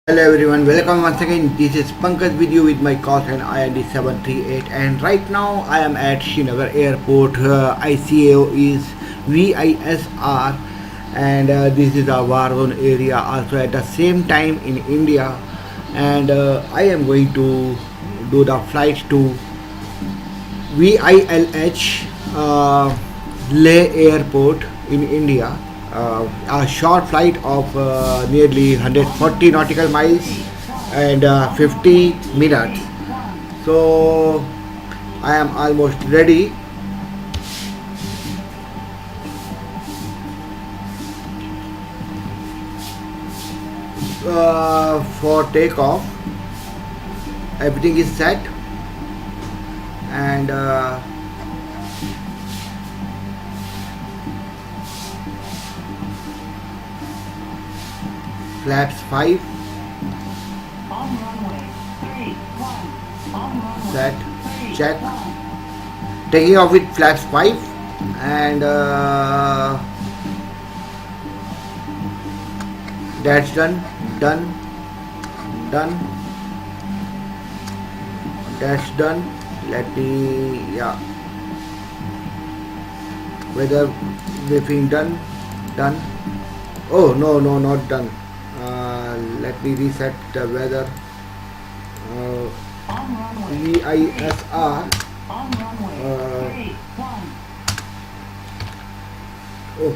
Hello everyone, welcome once again. This is Pankaj with you with my call sign IND738, and right now I am at Srinagar airport. ICAO is VISR, and this is a war zone area also at the same time in India, and I am going to do the flight to VILH Leh Airport in India. A short flight of nearly 140 nautical miles and 50 minutes. So I am almost ready for takeoff. Everything is set, and flaps 5 set, check, taking off with flaps 5, and that's done, done, that's done. Let me, yeah, weather briefing done. Oh no, not done. Let me reset the weather. VISR. Oh,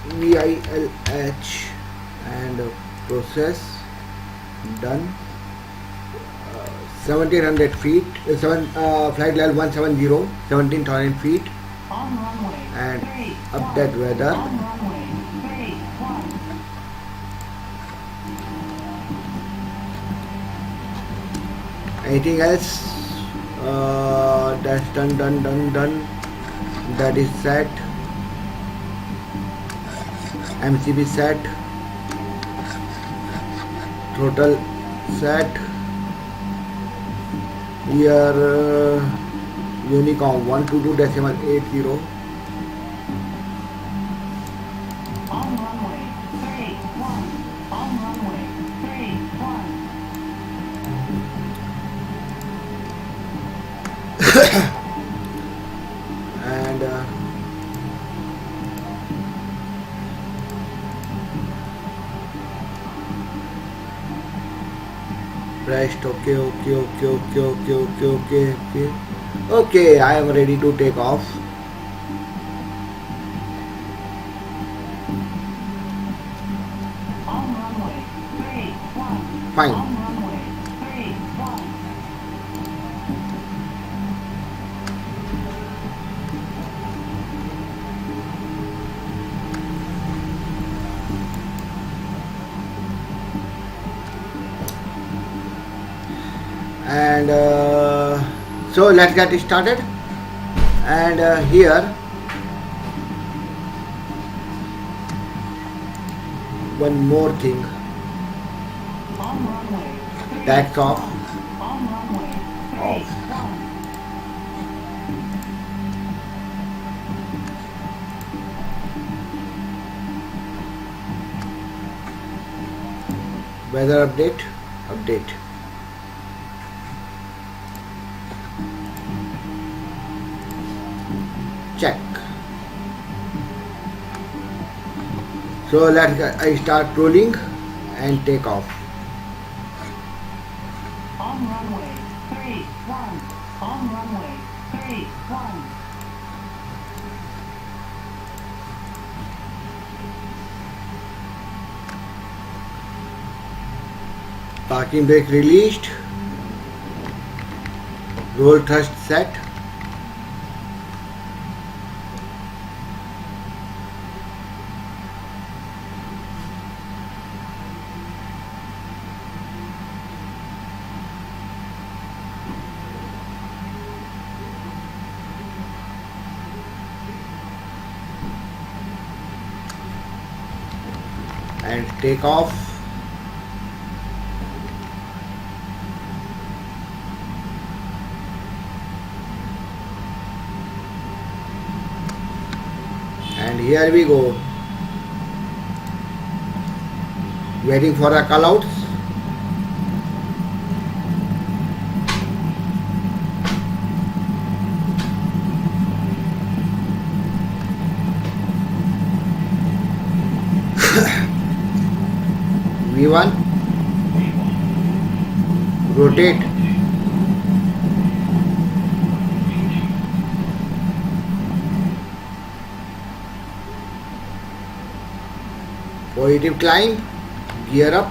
VILH and process done. 1700 feet, flight level 170, 17,000 feet, and update weather. Anything else? That's done. That is set. MCB set. Throttle set. Here Unicom 122.80. And pressed okay, I am ready to take off. Fine. And so let's get started. And here one more thing, tax off. Weather update. Check. So I start rolling and take off. On runway 31. On runway 31. Parking brake released. Roll thrust set. And take off. here we go. Waiting for the callouts. V1, rotate, positive climb, gear up,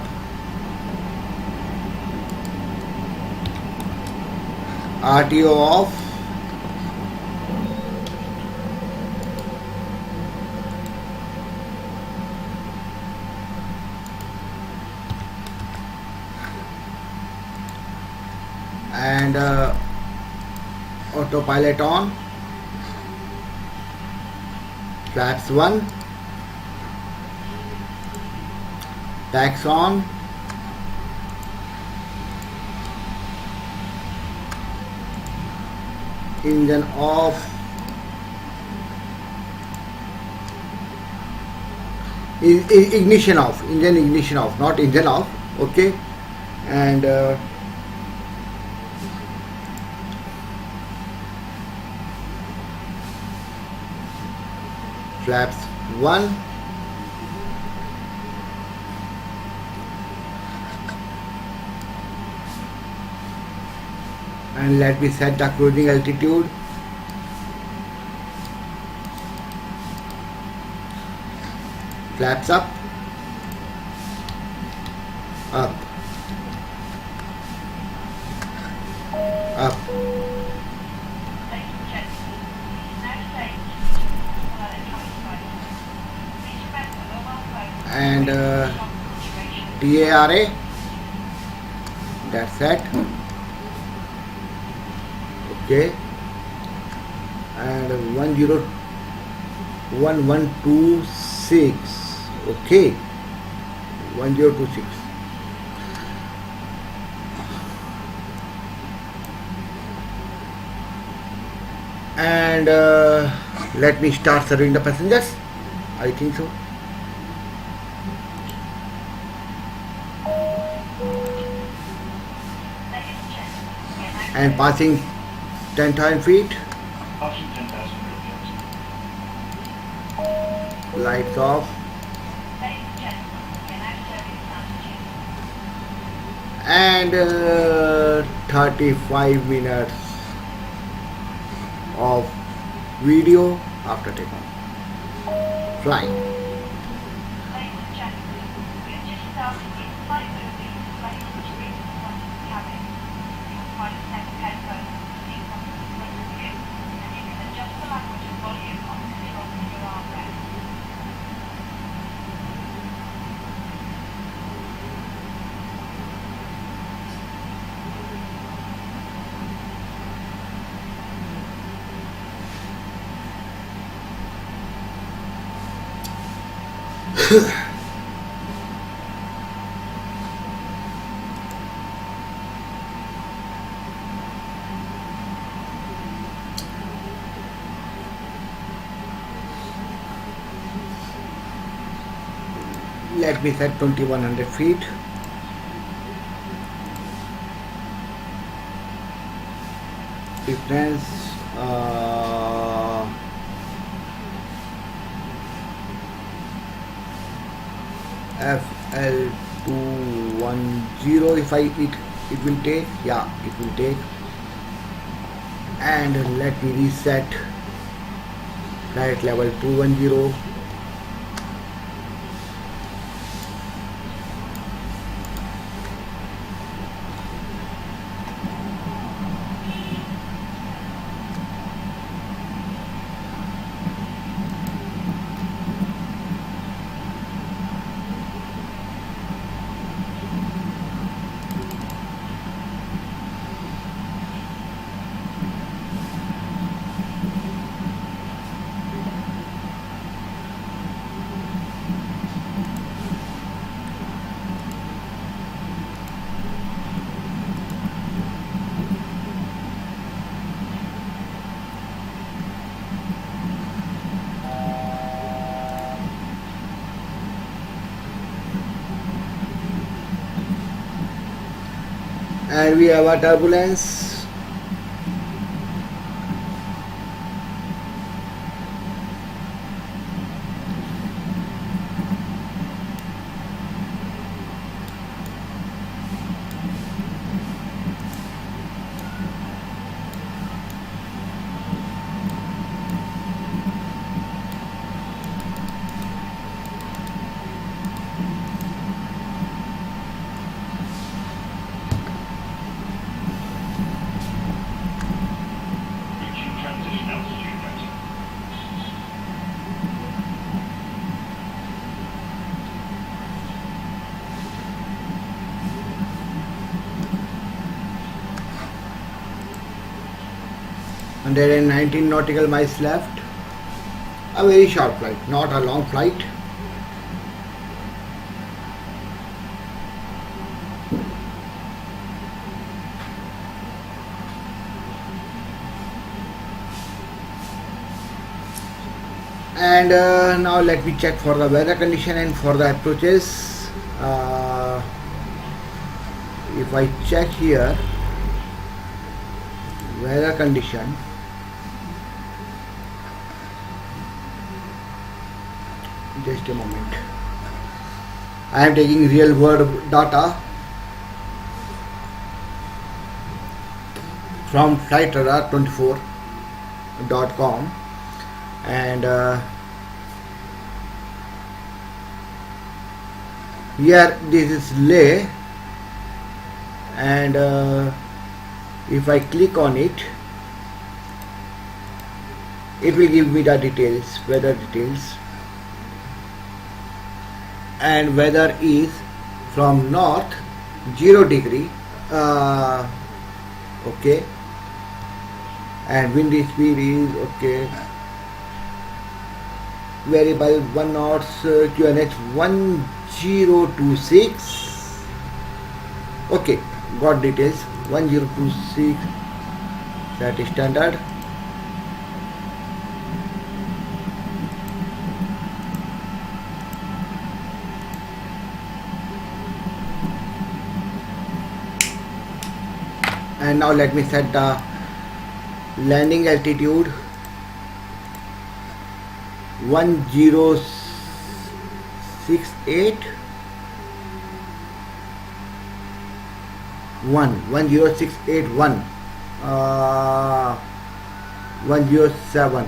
RTO off, and autopilot on, flaps 1, tax on, engine off, ignition off, engine ignition off, not engine off, okay, and flaps 1, and let me set the cruising altitude. Flaps up, up, up, and TARA, that's it. Okay, and 1126, okay, 1026, and let me start serving the passengers. I think so. And passing 10,000 feet. Passing 10,000 feet. Lights off. And 35 minutes of video after takeoff. Flying. Let me set 2100 feet. Difference FL210, if it will take, yeah, it will take. And let me reset flight level 210. and we have a turbulence. Reaching transition altitude rating. Hundred and 19 nautical miles left. A very short flight, not a long flight. And now let me check for the weather condition and for the approaches. If I check here, weather condition, just a moment. I am taking real world data from flightradar24.com, and here this is Leh, and if I click on it, it will give me the details, weather details, and weather is from north 0 degree, okay, and wind speed is okay, variable 1 knots, QNH 1026, okay, got details, 1026, that is standard. And now let me set the landing altitude, 1068 10681 107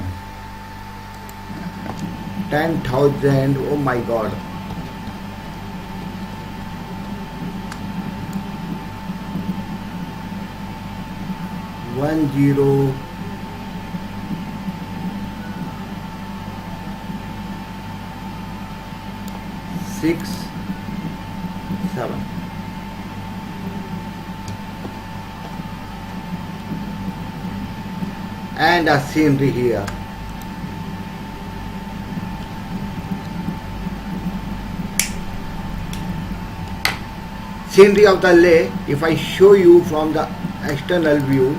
10,000. Oh my god, one zero six seven. And a scenery here. Scenery of the Leh, if I show you from the external view,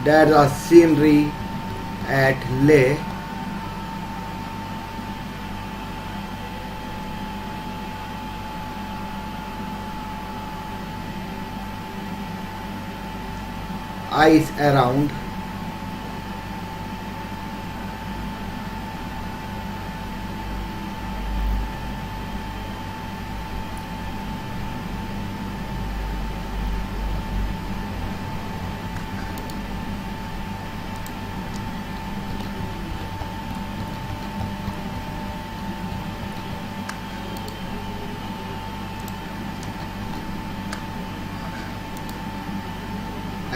there's a scenery at Leh. Ice around.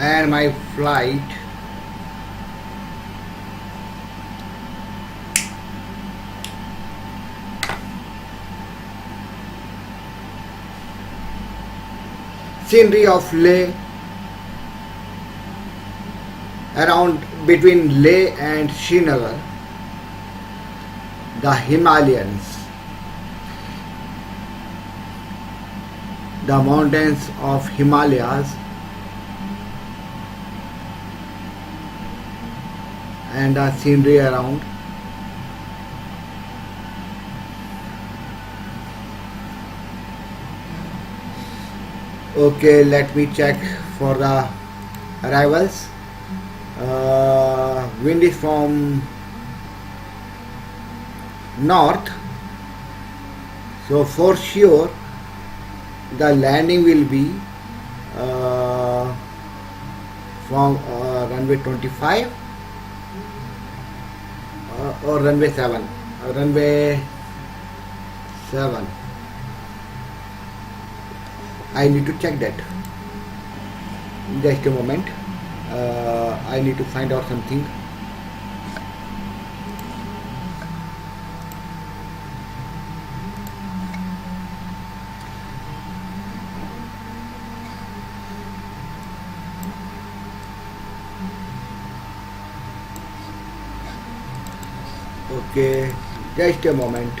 And my flight scenery of Leh, around between Leh and Srinagar, the Himalayas, the mountains of Himalayas, and the scenery around. Okay, let me check for the arrivals. Wind is from north, so for sure the landing will be uh, from runway 25 or runway 7. Runway 7. I need to check that. Just a moment. I need to find out something. Okay, just a moment.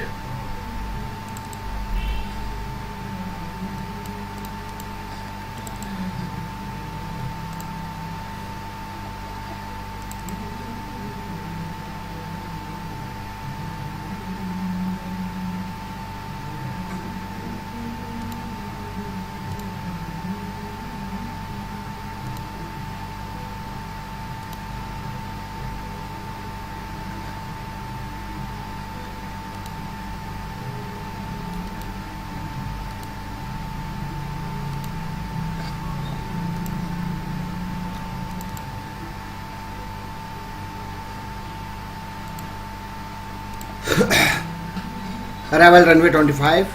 Arrival runway 25.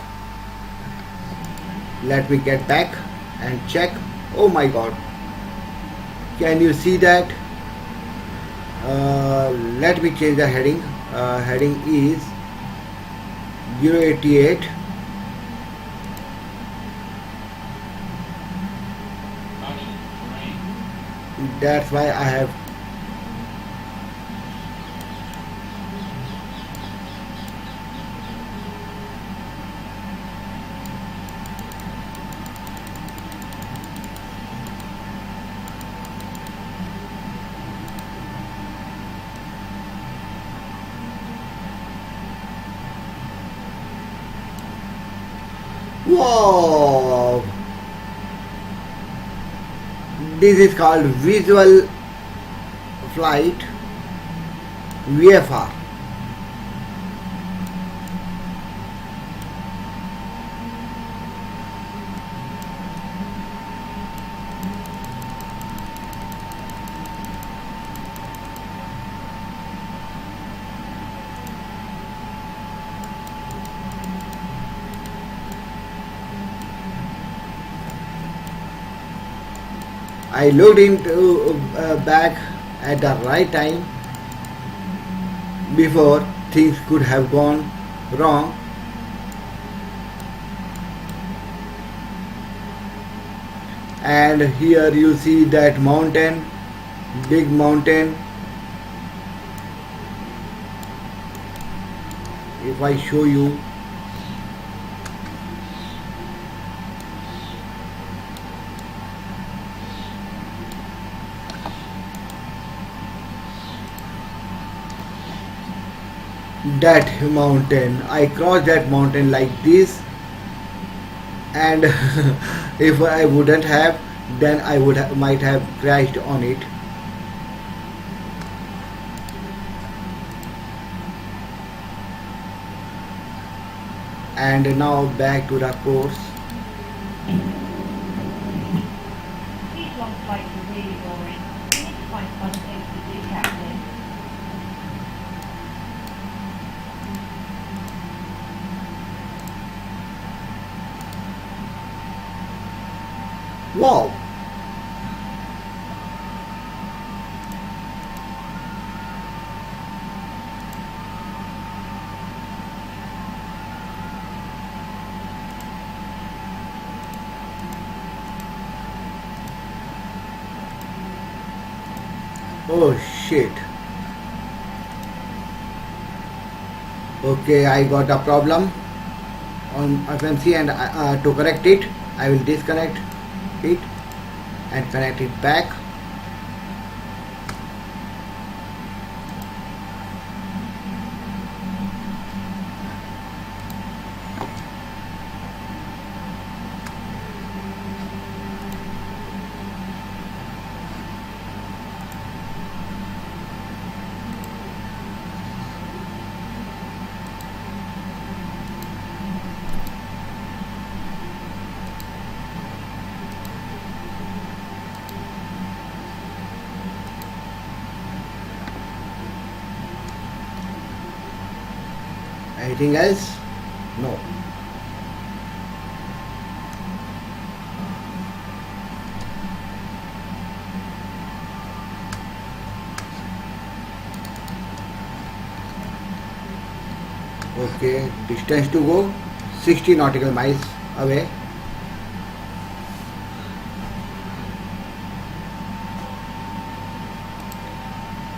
Let me get back and check. Oh my god, can you see that? Let me change the heading. Heading is 088. Caution, rain. That's why I have. Wow, this is called visual flight, VFR. I looked into back at the right time before things could have gone wrong. And here you see that mountain, big mountain. If I show you, that mountain, I crossed that mountain like this, and if I wouldn't have, then I would might have crashed on it. And now back to the course. These long flights are really boring. We need to find fun things to do, Captain. Wow, oh shit. Okay, I got a problem on FMC, and to correct it, I will disconnect it and connect it back. Anything else? No. Okay, distance to go 60 nautical miles away.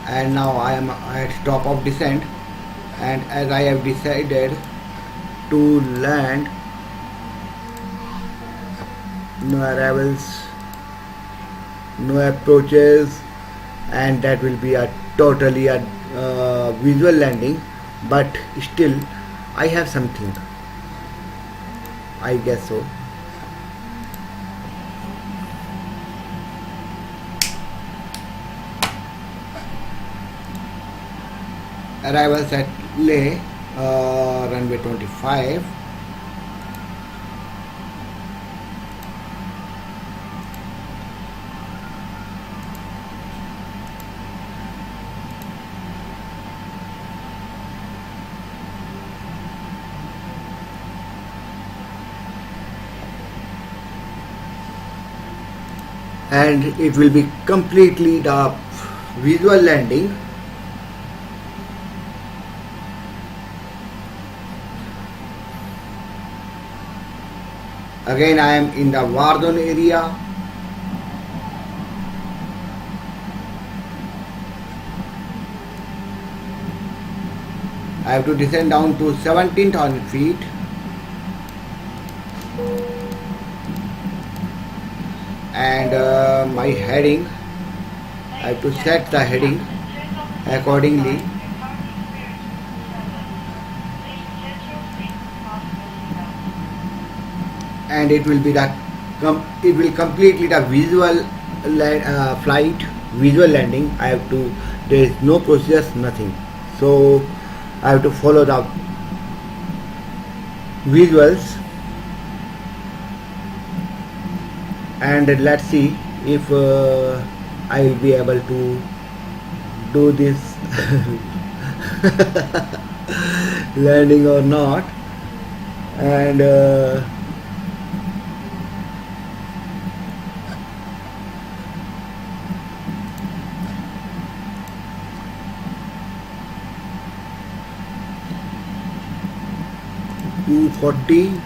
And now I am at top of descent, and as I have decided to land, no arrivals, no approaches, and that will be a totally a visual landing, but still I have something, I guess so. Arrivals at Leh, runway 25. And it will be completely the visual landing. Again I am in the war zone area. I have to descend down to 17,000 feet. And my heading, I have to set the heading accordingly. And it will be the it will completely the visual flight, visual landing. I have to, there is no process, nothing, so I have to follow the visuals. And let's see if I will be able to do this landing or not. And $240.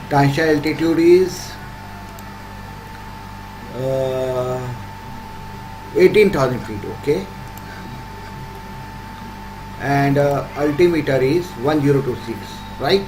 Transfer altitude is 18,000 feet, okay, and altimeter is 1026, right?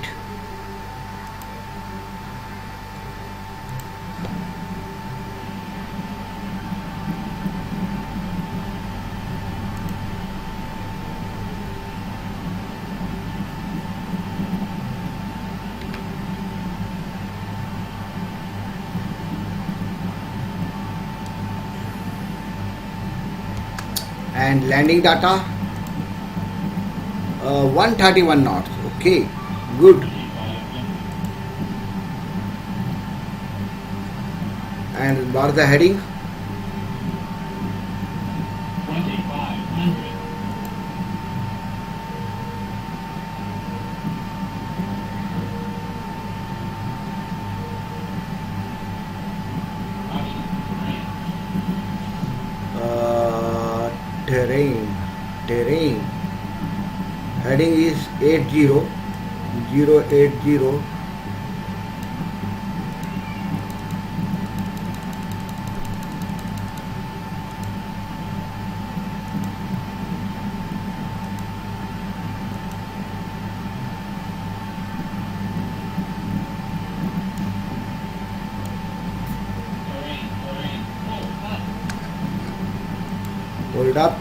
And landing data 131 knots, okay, good. And what is the heading? 2,500. Terrain heading is 80080. Terrain. Hold up.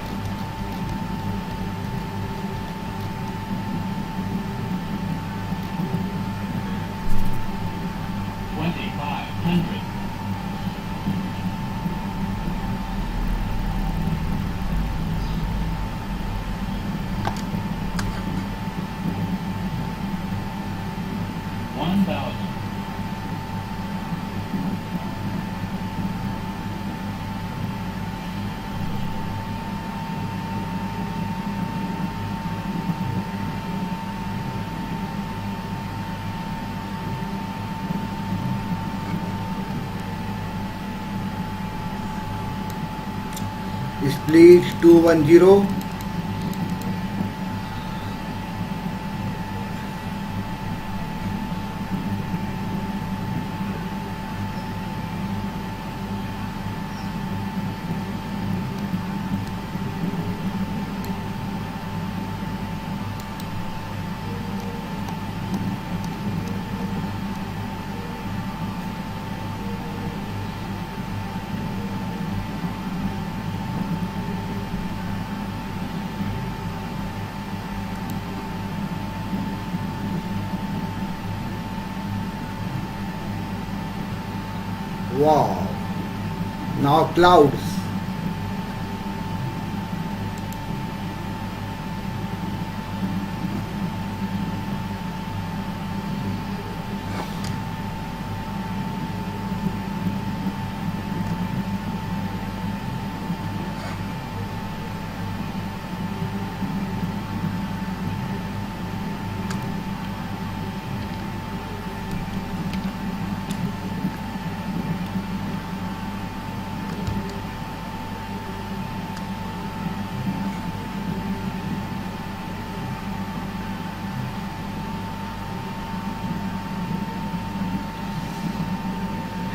Split 210. Wow. Now clouds.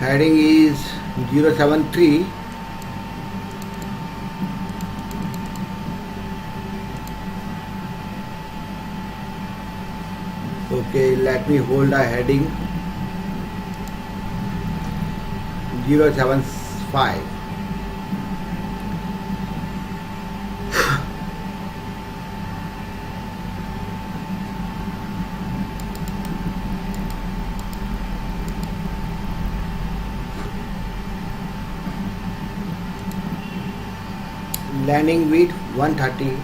Heading is 073. Okay, let me hold a heading 075. Landing with 130.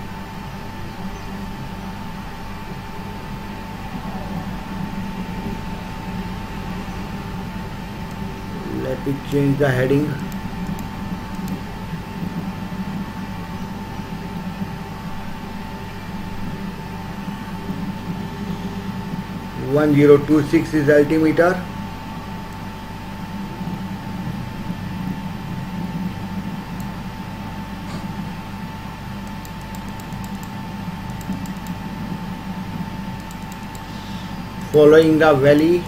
Let me change the heading. One 1026 is altimeter. Following the valley.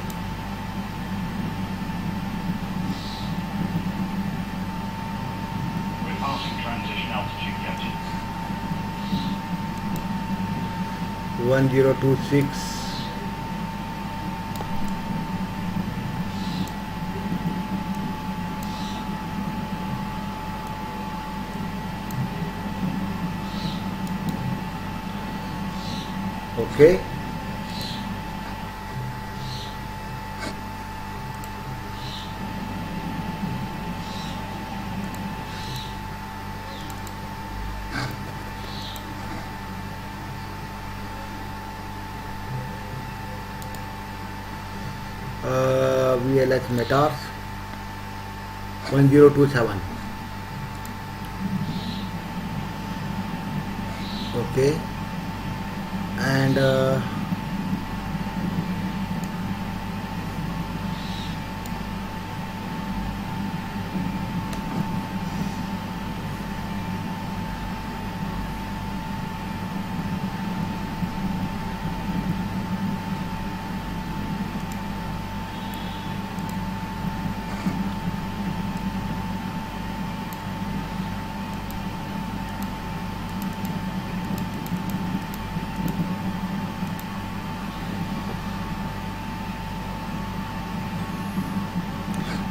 We're passing transition altitude gadget. 1026. Okay. VLS meters 1027. Okay, and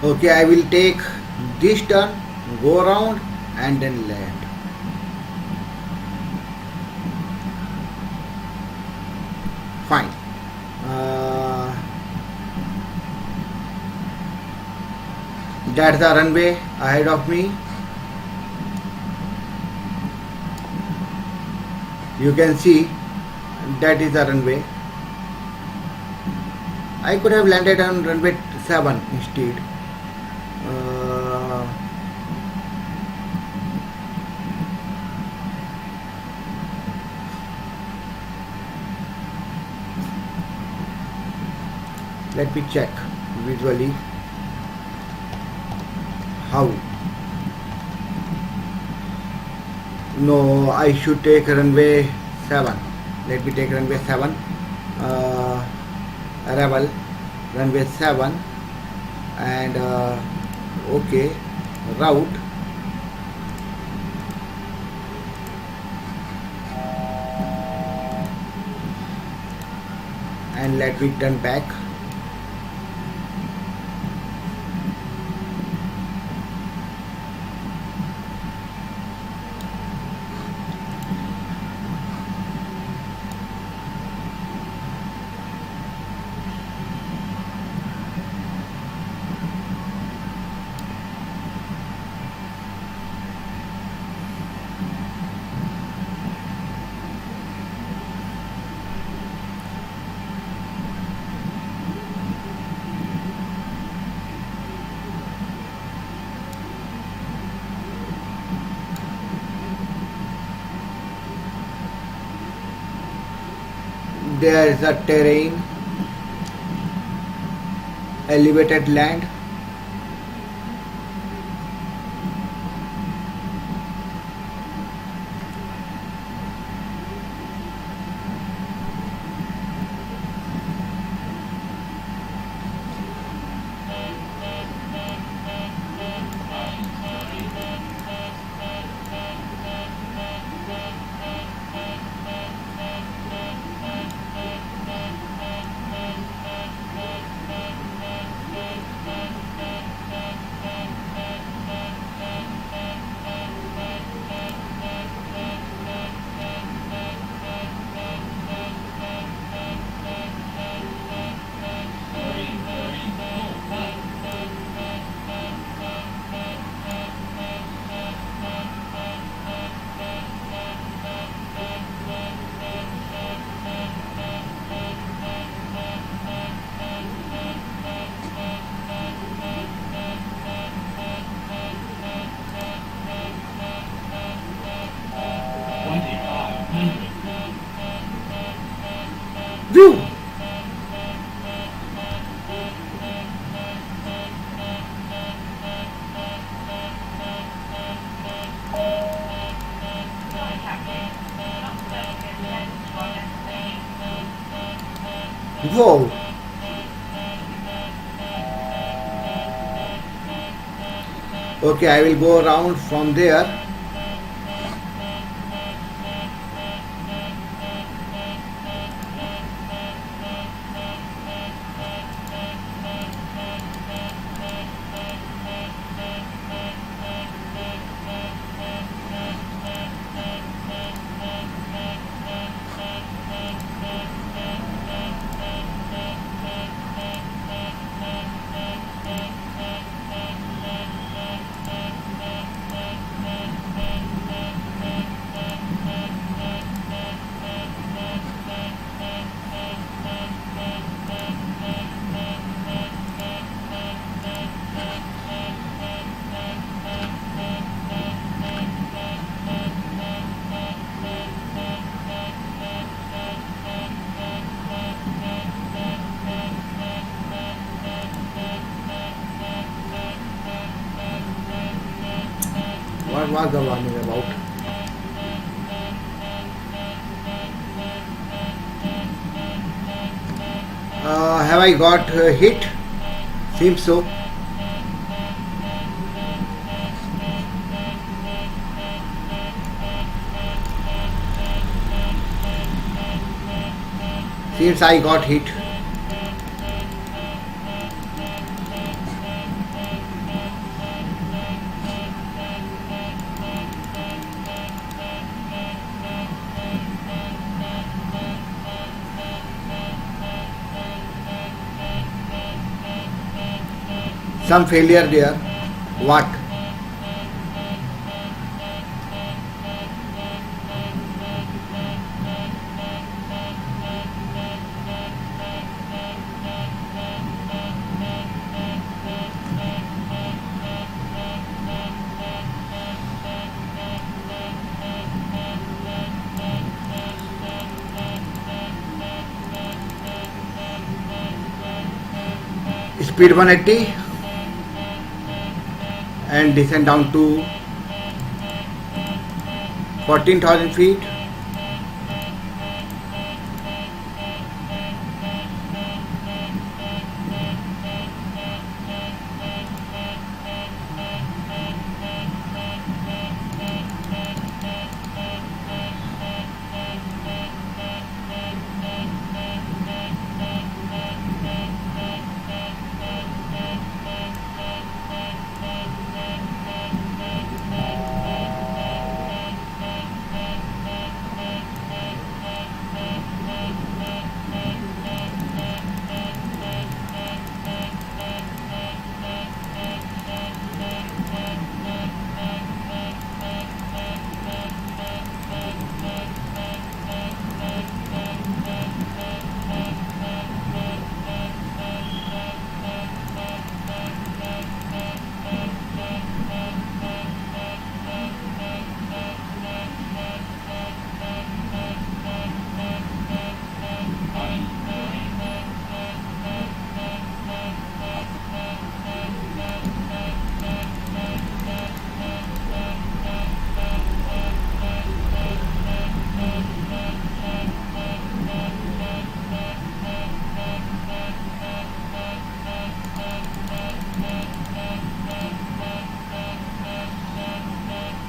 okay, I will take this turn, go around and then land. Fine. That's the runway ahead of me. You can see that is the runway. I could have landed on runway 7 instead. Let me check visually how. No, I should take runway 7. Let me take runway 7. Rebel, runway 7, and okay, route, and let me turn back. There is a terrain, elevated land. View. Whoa. Okay, I will go around from there. What was the warning about? Have I got hit? Seems so. Seems I got hit. Some failure there. What? Speed 180 and descend down to 14,000 feet.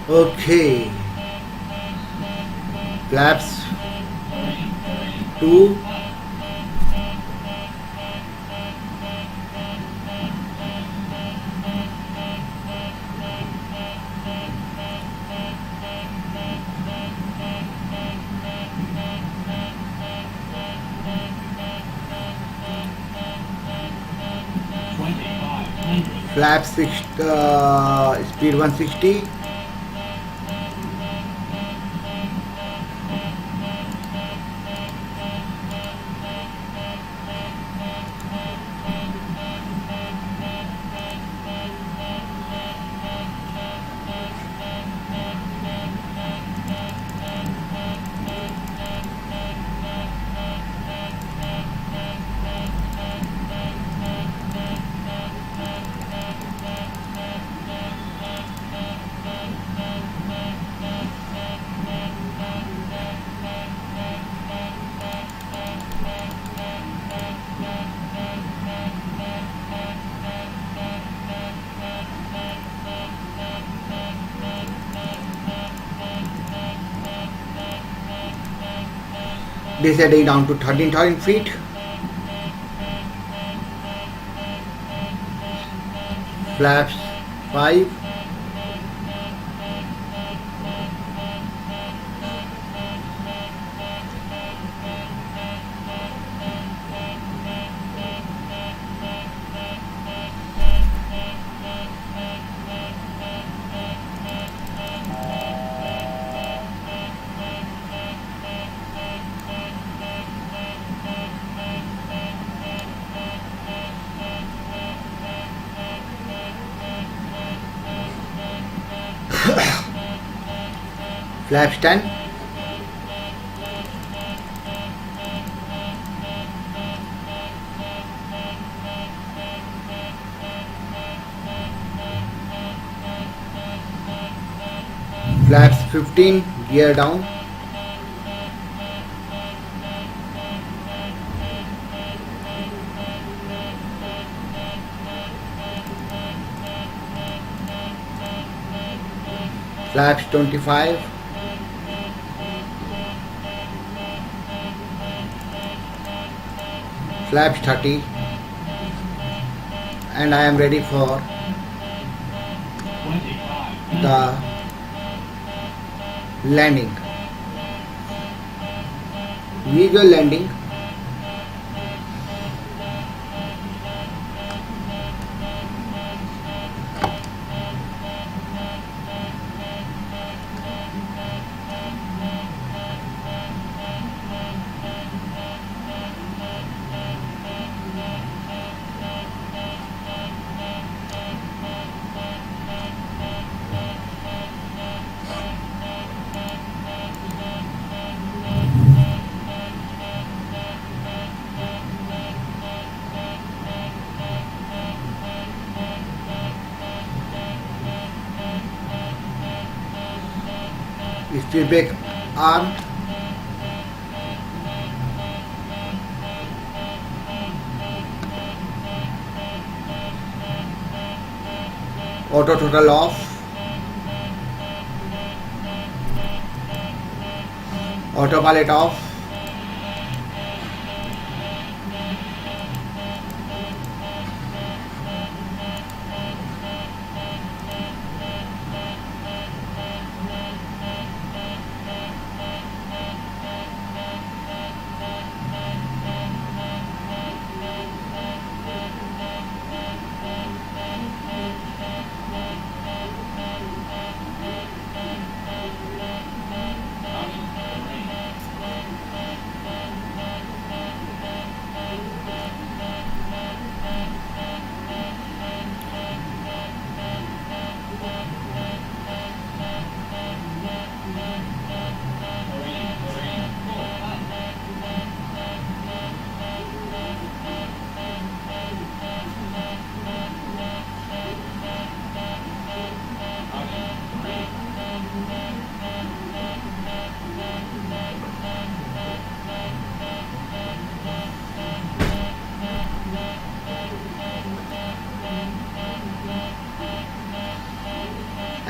Okay, flaps 2. Flap 6, speed 160. Descending down to 13,000 feet. Flaps 5. Flaps 10. Flaps 15, gear down. Flaps 25. Flaps 30. And I am ready for the landing. Visual landing. Speed brake arm. Auto throttle off. Autopilot off.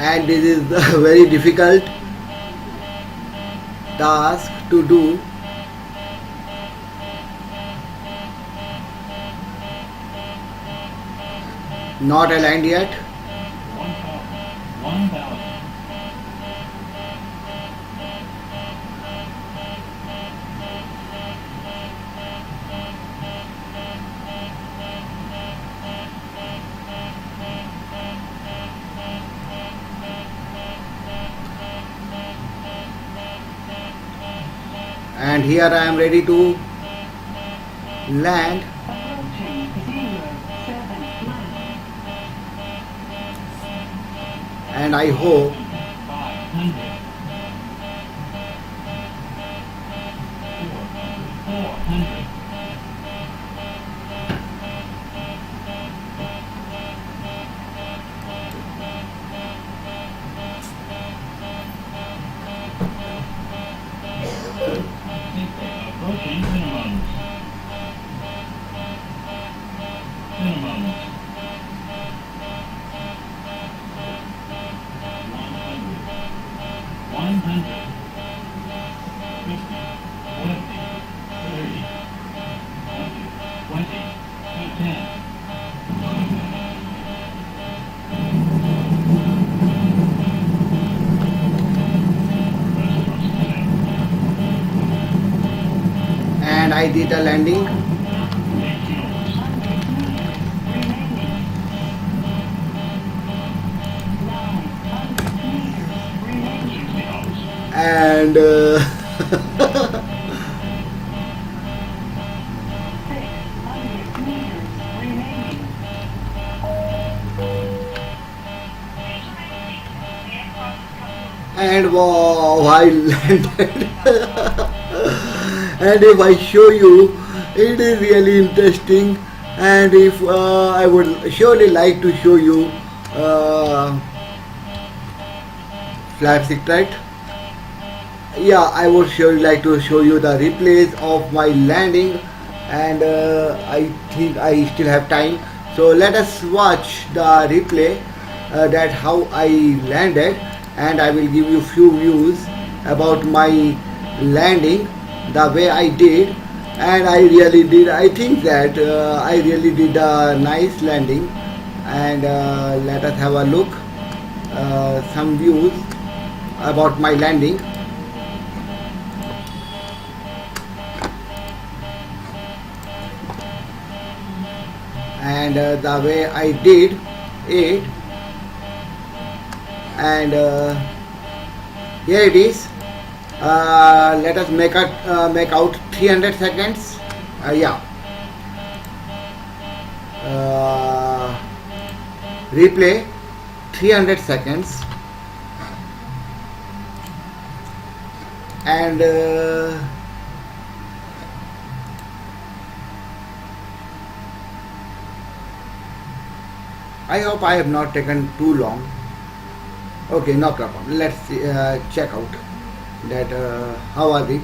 And this is a very difficult task to do. Not aligned yet. 1,000. And here I am ready to land. Approaching 07 And I hope 500. 400. Approaching minimums. Minimums. 100. 50. 20. 30. 20. 10. and I did a landing. And and wow, I landed. And if I show you, it is really interesting. And if I would surely like to show you flap secret. Yeah, I would surely like to show you the replays of my landing, and I think I still have time. So let us watch the replay that how I landed, and I will give you few views about my landing, the way I did, and I really did. I think that I really did a nice landing, and let us have a look some views about my landing. And the way I did it, and here it is. Let us make out 300 seconds. Yeah. Replay 300 seconds, and I hope I have not taken too long. Okay, no problem. Let's check out that how was it.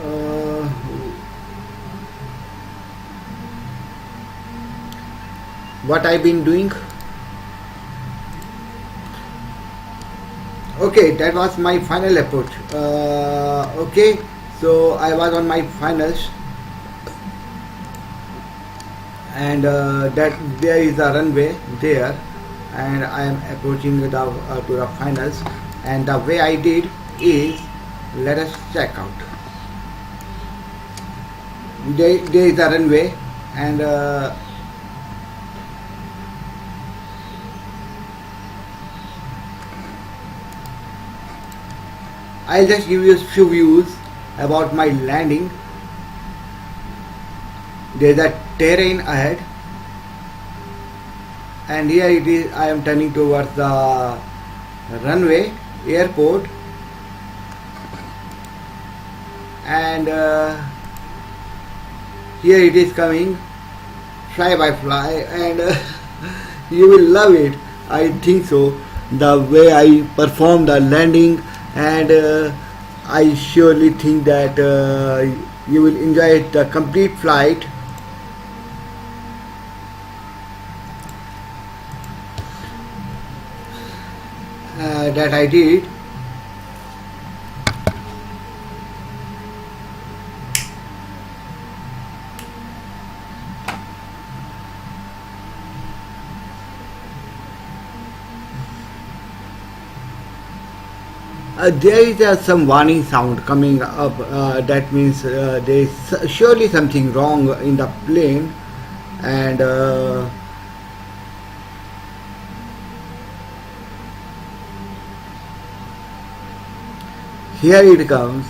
Uh, what I've been doing. Okay, that was my final approach. Okay, so I was on my finals, and that there is a runway there, and I am approaching the to the finals. And the way I did is, let us check out. There is a runway, and I'll just give you a few views about my landing. There's a terrain ahead, and here it is. I am turning towards the runway, airport, and here it is coming, fly by fly, and you will love it. I think so. The way I perform the landing, and I surely think that you will enjoy the complete flight. That I did. There is some warning sound coming up. That means there is surely something wrong in the plane, and here it comes.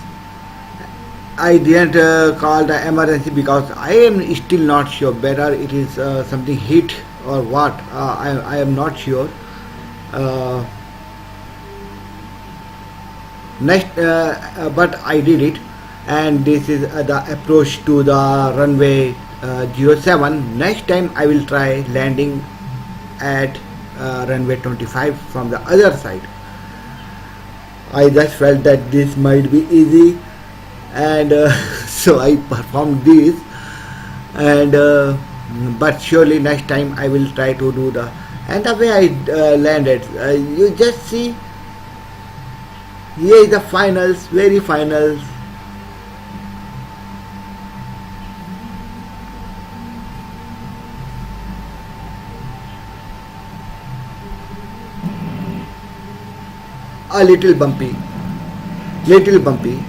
I didn't call the emergency because I am still not sure whether it is something hit or what. I am not sure. Uh, but I did it, and this is the approach to the runway 07. Next time I will try landing at runway 25 from the other side. I just felt that this might be easy, and so I performed this, and but surely next time I will try to do the, and the way I landed, you just see. Here is the finals, very finals. A little bumpy, little bumpy.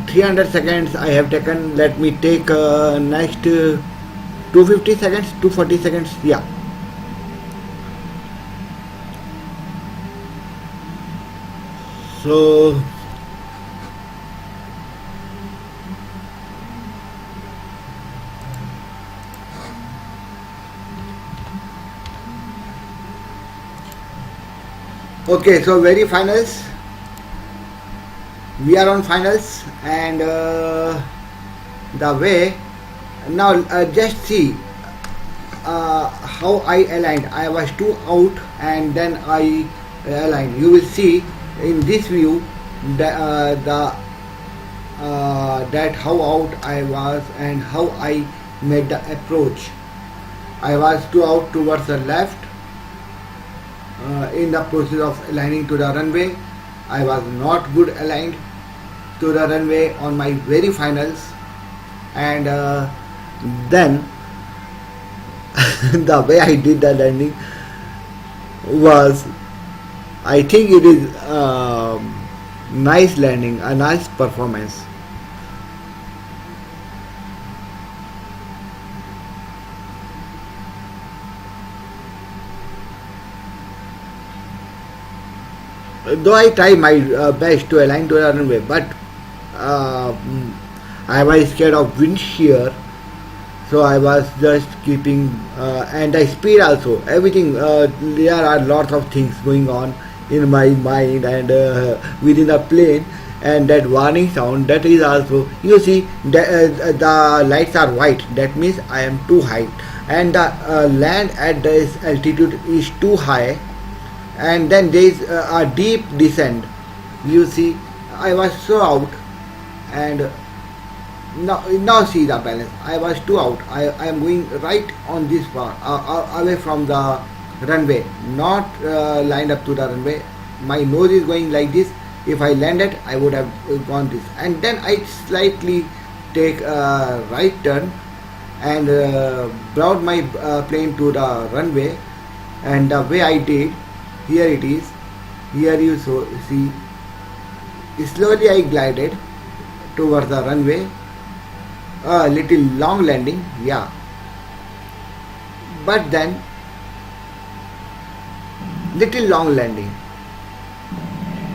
300 seconds I have taken. Let me take next 250 seconds, 240 seconds. Yeah. So okay, so very finals. We are on finals, and the way now just see how I aligned. I was two out, and then I aligned. You will see in this view that that how out I was and how I made the approach. I was two out towards the left in the process of aligning to the runway. I was not good aligned to the runway on my very finals, and then the way I did the landing was, I think it is nice landing, a nice performance. Though I try my best to align to the runway, but I was scared of wind shear, so I was just keeping and the speed also, everything. There are lots of things going on in my mind and within the plane, And that warning sound, that is also, you see the lights are white, that means I am too high, and the land at this altitude is too high, and then there is a deep descent. You see, I was so out, and now see the balance. I was too out. I am going right on this part, away from the runway, not lined up to the runway. My nose is going like this. If I landed, I would have gone this, and then I slightly take a right turn and brought my plane to the runway. And the way I did, here it is. Here you see. Slowly I glided towards the runway. A little long landing, yeah. But then, little long landing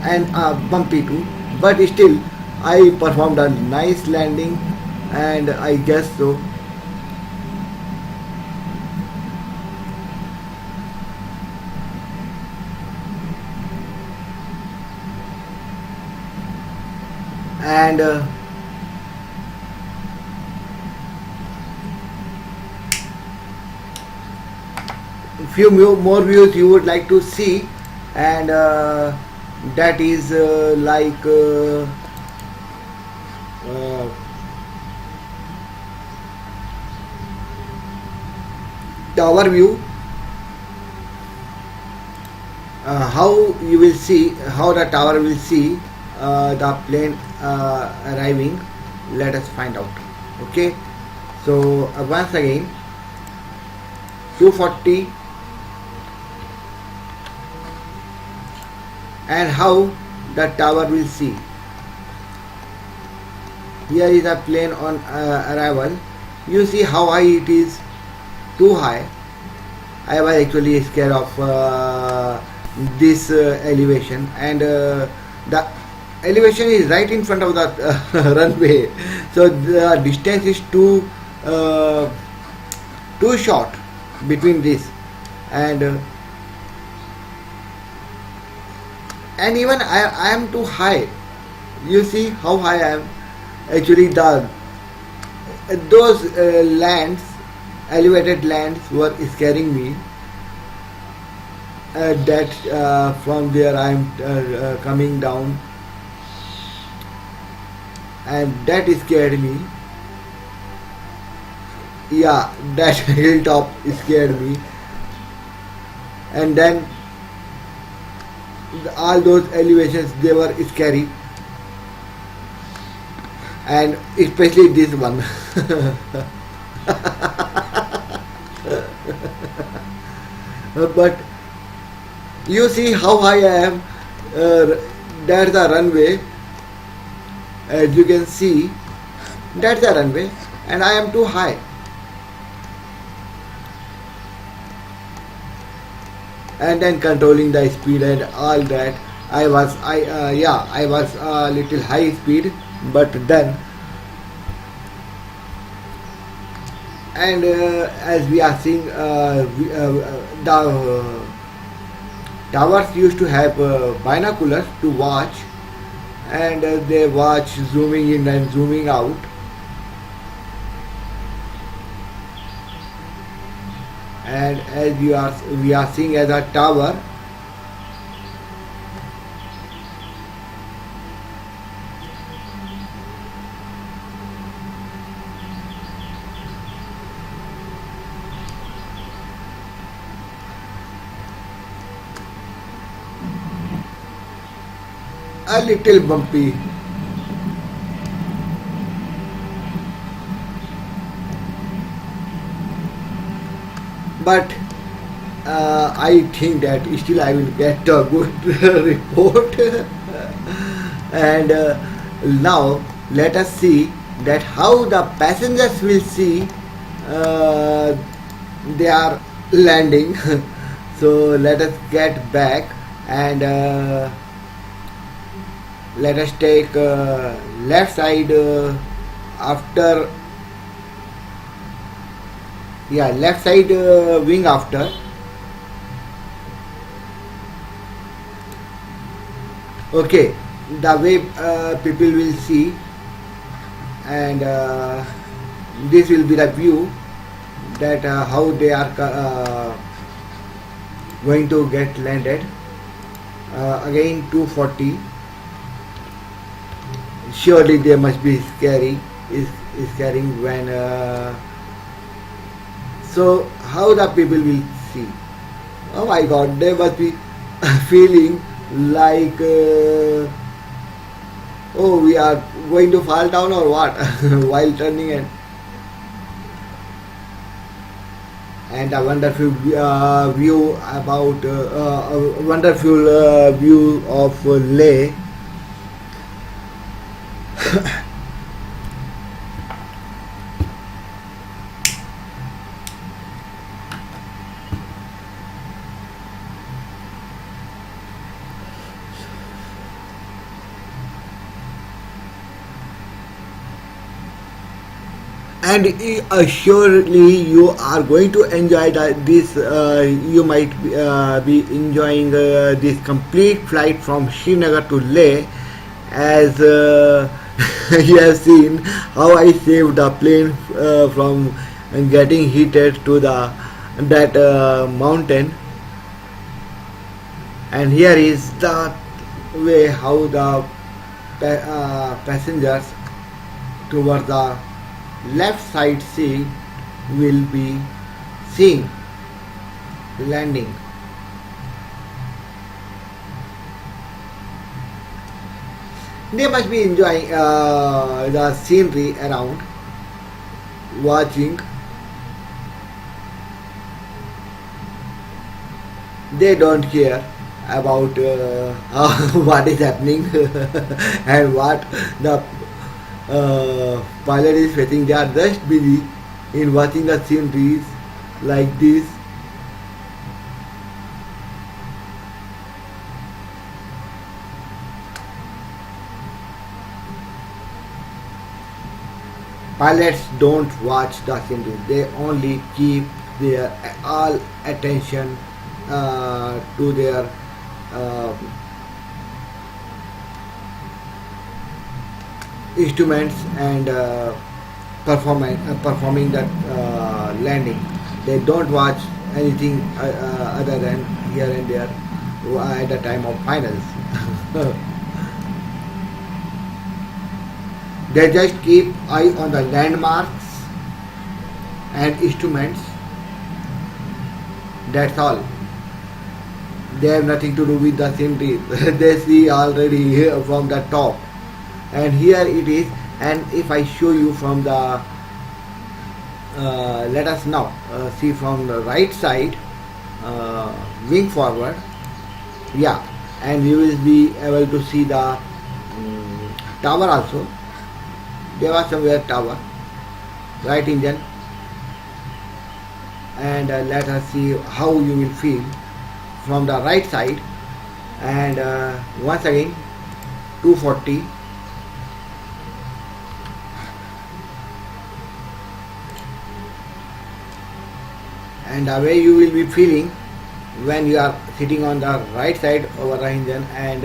and bumpy too. But still, I performed a nice landing, and I guess so. And few more views you would like to see, and that is like tower view, how you will see, how the tower will see the plane arriving. Let us find out. Okay, so once again, 240, and how the tower will see. Here is a plane on arrival. You see how high it is, too high. I was actually scared of this elevation, and the elevation is right in front of the runway, so the distance is too short between this, and even I am too high. You see how high I am. Actually, those lands, elevated lands, were scaring me. That from there I am coming down, and that scared me. Yeah, that hilltop scared me, and then all those elevations, they were scary, and especially this one. But you see how high I am. That's the runway. As you can see, that's the runway, and I am too high. And then controlling the speed and all that, I was a little high speed, but then, and as we are seeing, the towers used to have binoculars to watch, and they watch zooming in and zooming out. And as we are seeing as a tower, a little bumpy. But I think that still I will get a good report. And now let us see that how the passengers will see they are landing. So let us get back, and let us take left side after. Yeah, left side wing after. Okay, the way people will see, and this will be the view that how they are going to get landed. Again 240. Surely they must be scary, is scaring when so how the people will see. Oh my god, they must be feeling like oh, we are going to fall down or what while turning. And a wonderful view about a wonderful view of Leh. And assuredly you are going to enjoy this. You might be enjoying this complete flight from Srinagar to Leh, as you have seen how I saved the plane from getting heated to the that mountain. And here is the way how the passengers towards the left side seat will be seeing landing. They must be enjoying the scenery around, watching. They don't care about what is happening and what the pilot is facing. They are just busy in watching the sceneries like this. Pilots don't watch the scenery. They only keep their all attention to their instruments and performing that landing. They don't watch anything other than here and there at the time of finals. They just keep eye on the landmarks and instruments. That's all. They have nothing to do with the scenery. They see already here from the top. And here it is. And if I show you from the let us now see from the right side, wing forward, yeah, and you will be able to see the tower also. There was somewhere tower, right engine. And let us see how you will feel from the right side. And once again 240. And the way you will be feeling when you are sitting on the right side over the engine and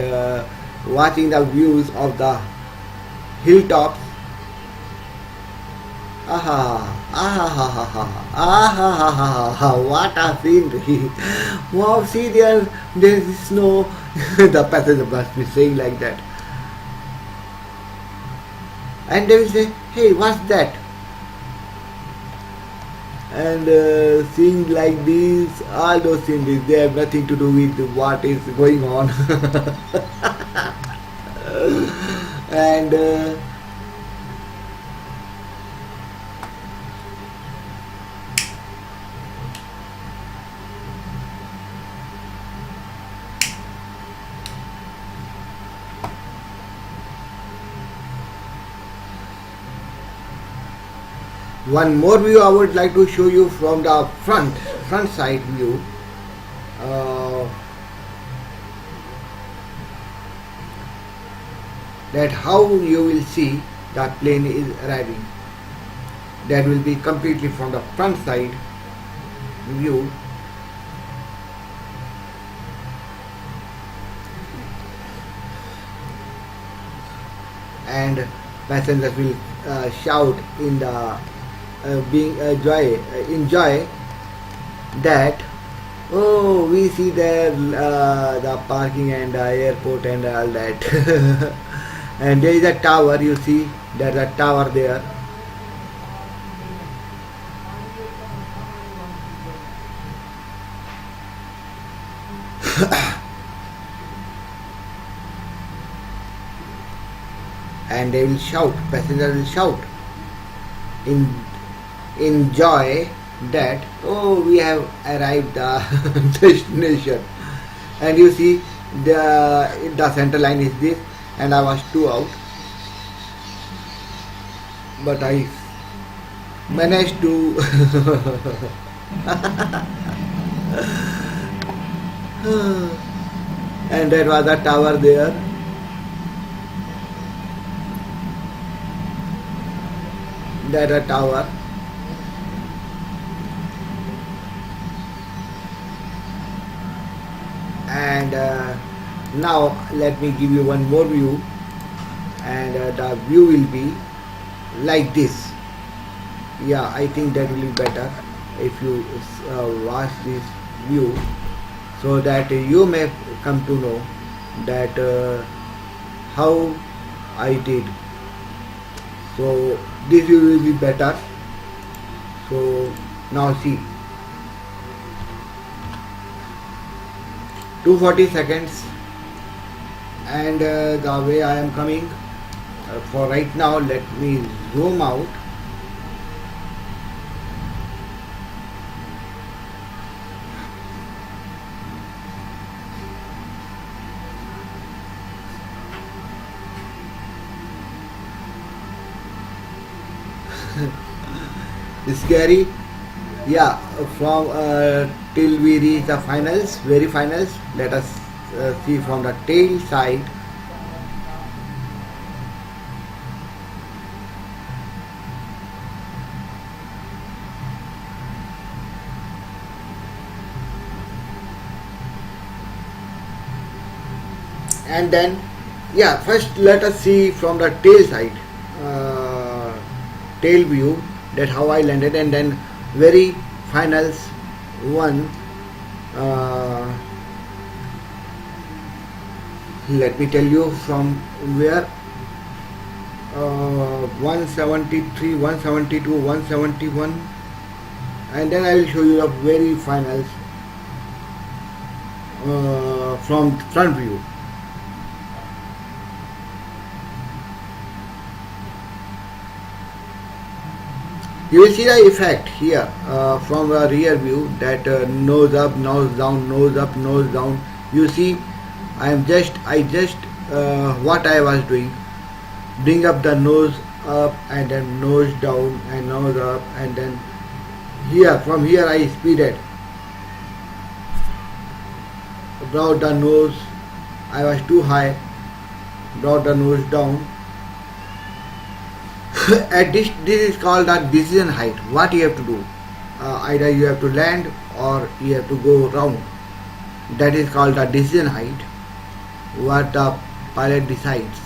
watching the views of the hilltops. What a scenery! Wow, see there is snow. The passenger must be saying like that. And they will say, hey, what's that? And seeing like these, all those sceneries, they have nothing to do with what is going on. And one more view I would like to show you from the front side view. That how you will see that plane is arriving. That will be completely from the front side view. and passengers will shout in the being enjoy that, oh, we see there the parking and the airport and all that. And there is a tower, you see there's a tower there. And they will shout, passengers will shout in enjoy that, oh, we have arrived the destination. And you see the center line is this, and I was 2 out, but I managed to and that was a tower there. That a tower. And now let me give you one more view, and the view will be like this. Yeah, I think that will be better if you watch this view, so that you may come to know that how I did. So this view will be better. So now see, 240 seconds, and the way I am coming for right now, let me zoom out. Scary. Yeah, from till we reach the finals, very finals, let us see from the tail side. And then, yeah, first let us see from the tail side, tail view, that how I landed, and then very finals one. Let me tell you from where, 173, 172, 171, and then I will show you the very finals from front view. You will see the effect here from the rear view, that nose up, nose down, nose up, nose down. You see, I just what I was doing, bring up the nose up and then nose down and nose up, and then here, from here I speeded, brought the nose, I was too high, brought the nose down. At this is called the decision height. What you have to do, either you have to land or you have to go round. That is called the decision height, what the pilot decides.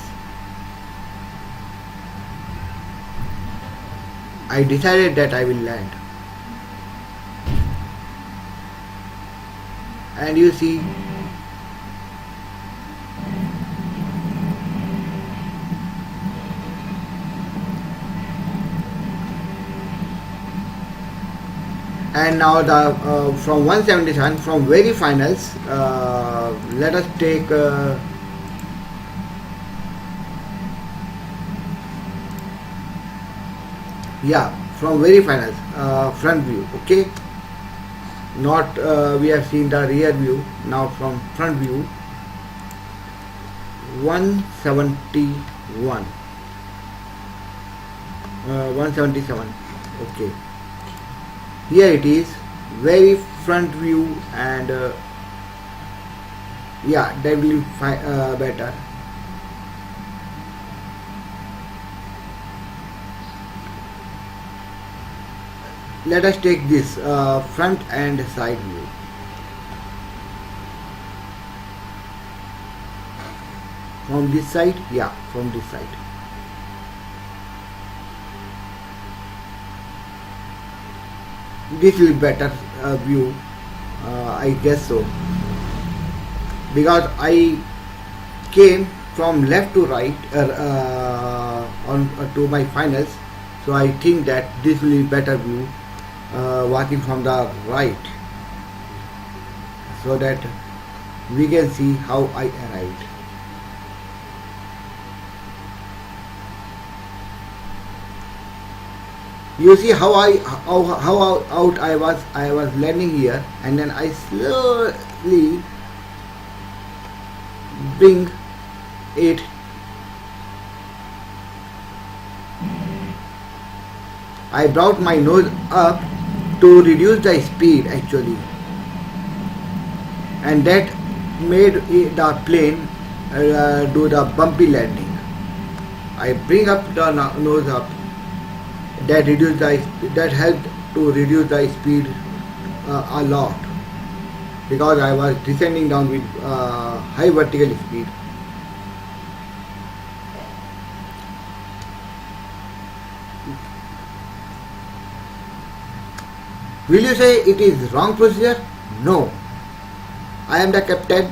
I decided that I will land, and you see, and now the from 177, from very finals, let us take yeah, from very finals, front view. Okay, not we have seen the rear view, now from front view. 171, 177. Okay, here it is, very front view, and yeah, that will be better. Let us take this front and side view. From this side, yeah, from this side. this will be better view, I guess so, because I came from left to right on to my finals, so I think that this will be better view watching from the right, so that we can see how I arrived. You see how out I was landing here, and then I slowly bring it. I brought my nose up to reduce the speed actually, and that made the plane do the bumpy landing. I bring up the nose up, that helped to reduce the speed a lot, because I was descending down with high vertical speed. Will you say it is wrong procedure? No. I am the captain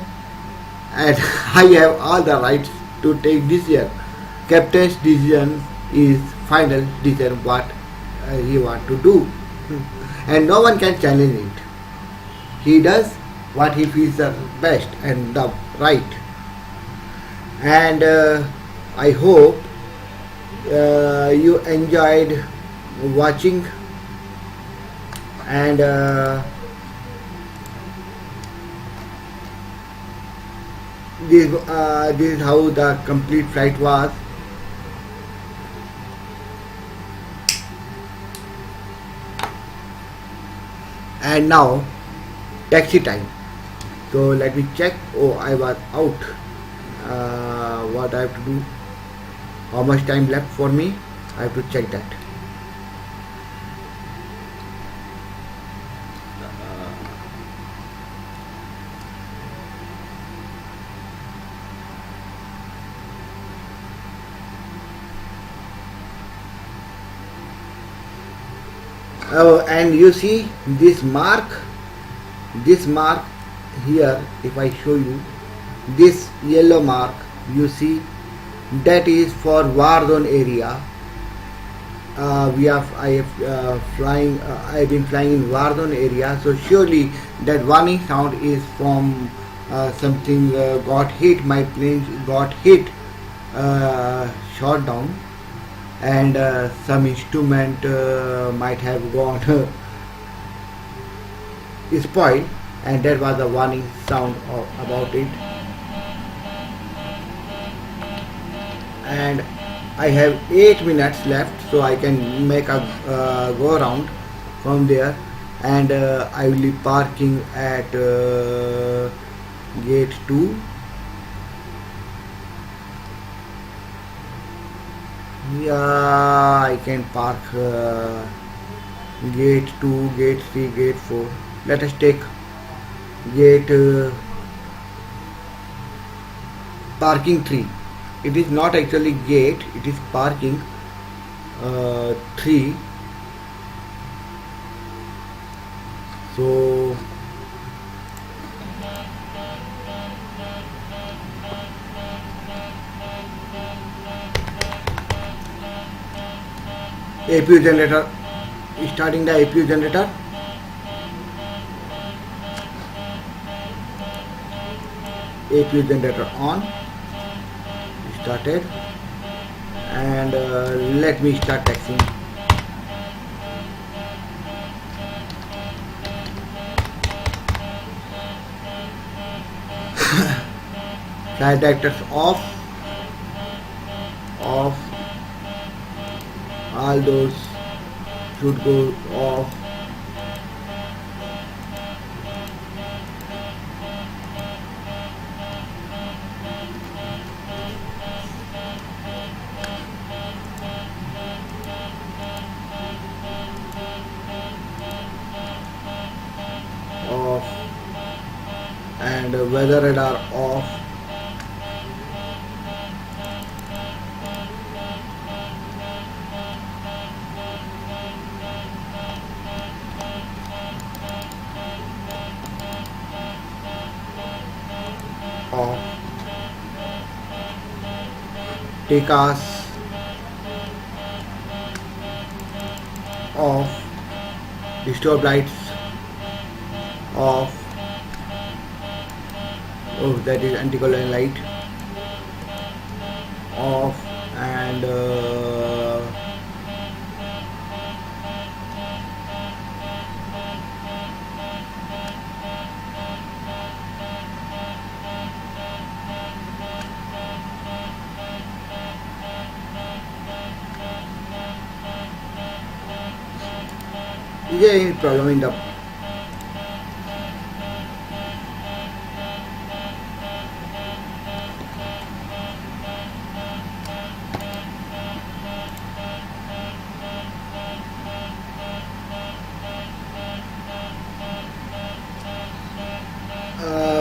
and I have all the rights to take decision. Captain's decision is final decision what he want to do, and no one can challenge it. He does what he feels the best and the right. And I hope you enjoyed watching, and this is how the complete flight was. And now taxi time. So let me check. Oh, I was out. What I have to do? How much time left for me? I have to check that. Oh, and you see this mark here. If I show you this yellow mark, you see that is for war zone area. I have been flying in war zone area, so surely that warning sound is from something got hit. My plane got hit, shot down, and some instrument might have gone spoiled, and that was the warning sound about it. And I have 8 minutes left, so I can make a go around from there, and I will be parking at gate 2. Yeah, I can park gate 2, gate 3, gate 4. Let us take gate parking 3. It is not actually gate, it is parking 3. So APU generator, starting the APU generator. APU generator on, started, and let me start taxiing. Flight directors off, all those should go off. Off, and weather radar off. TCAS off, the stop lights off. Oh, that is anti-collision light off, and is there any problem in the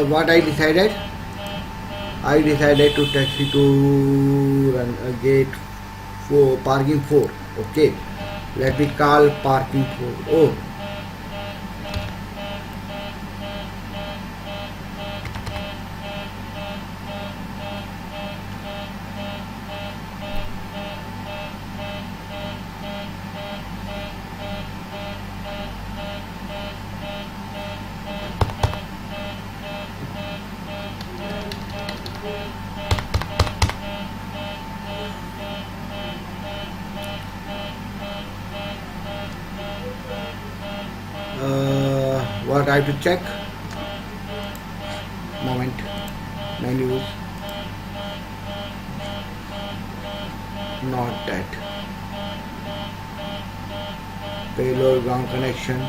what I decided? I decided to taxi to run a gate for parking 4. Okay, let me call parking 4. Oh, what I have to check? Moment. Menus. Not that. Payload ground connection.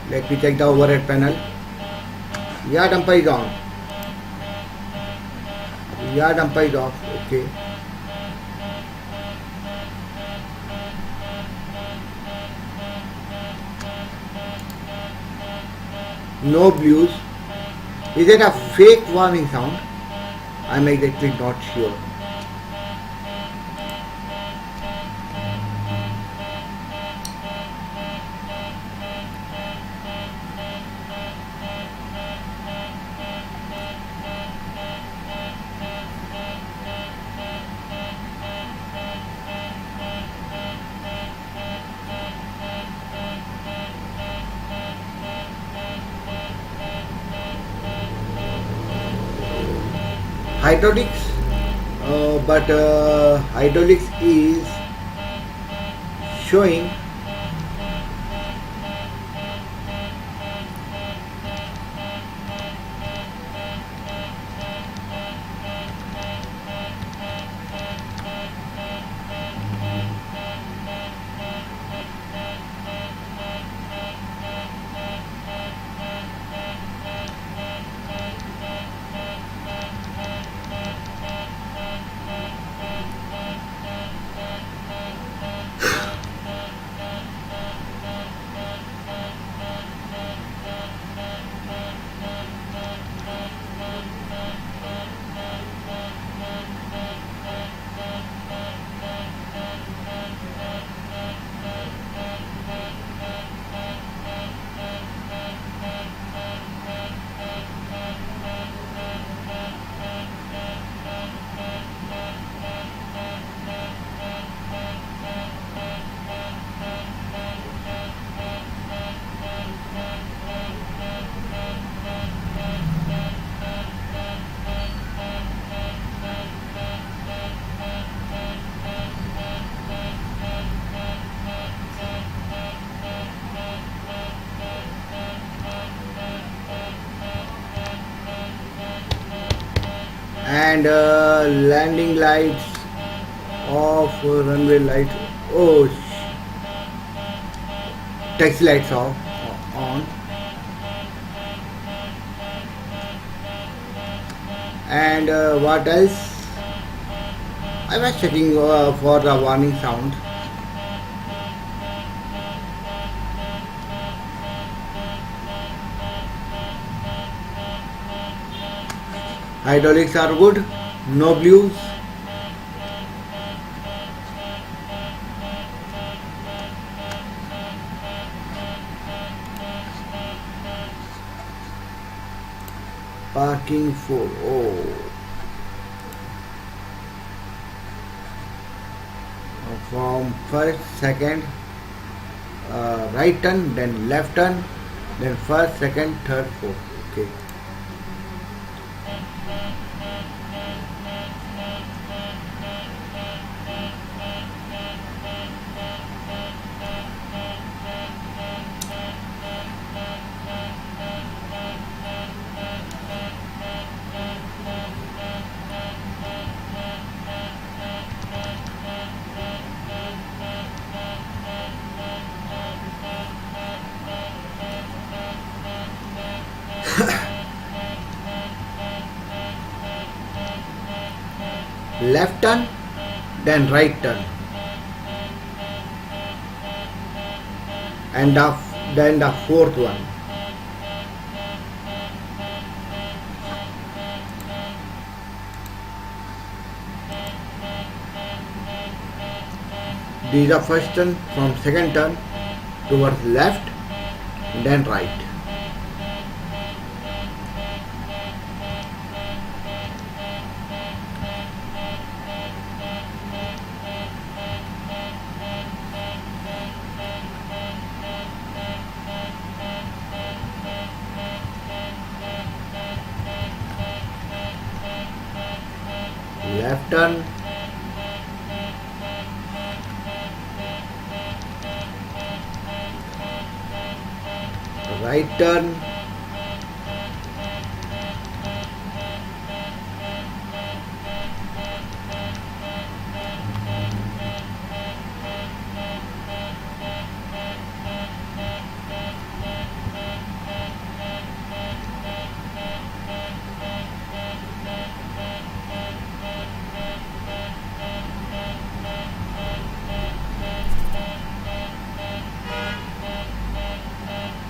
Let me check the overhead panel. Yeah, dumper is on. Yeah, dumper is off. Okay. No blues. Is it a fake warning sound? I'm exactly not sure. Hydraulics, but hydraulics is showing and landing lights off, runway light. Oh, taxi lights off, on, and what else? I was checking for the warning sound. Hydraulics are good, no blues. Parking 4. Oh. From first, second, right turn, then left turn, then first, second, third, fourth. Okay. Left turn, then right turn, and then the fourth one. This is the first turn. From second turn towards left, then right. Left turn, right turn,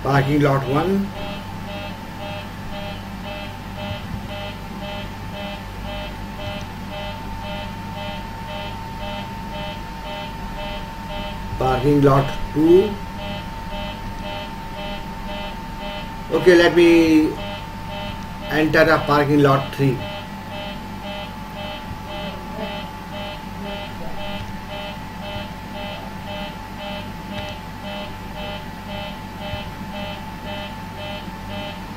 parking lot 1, parking lot 2. Okay, let me enter the parking lot 3.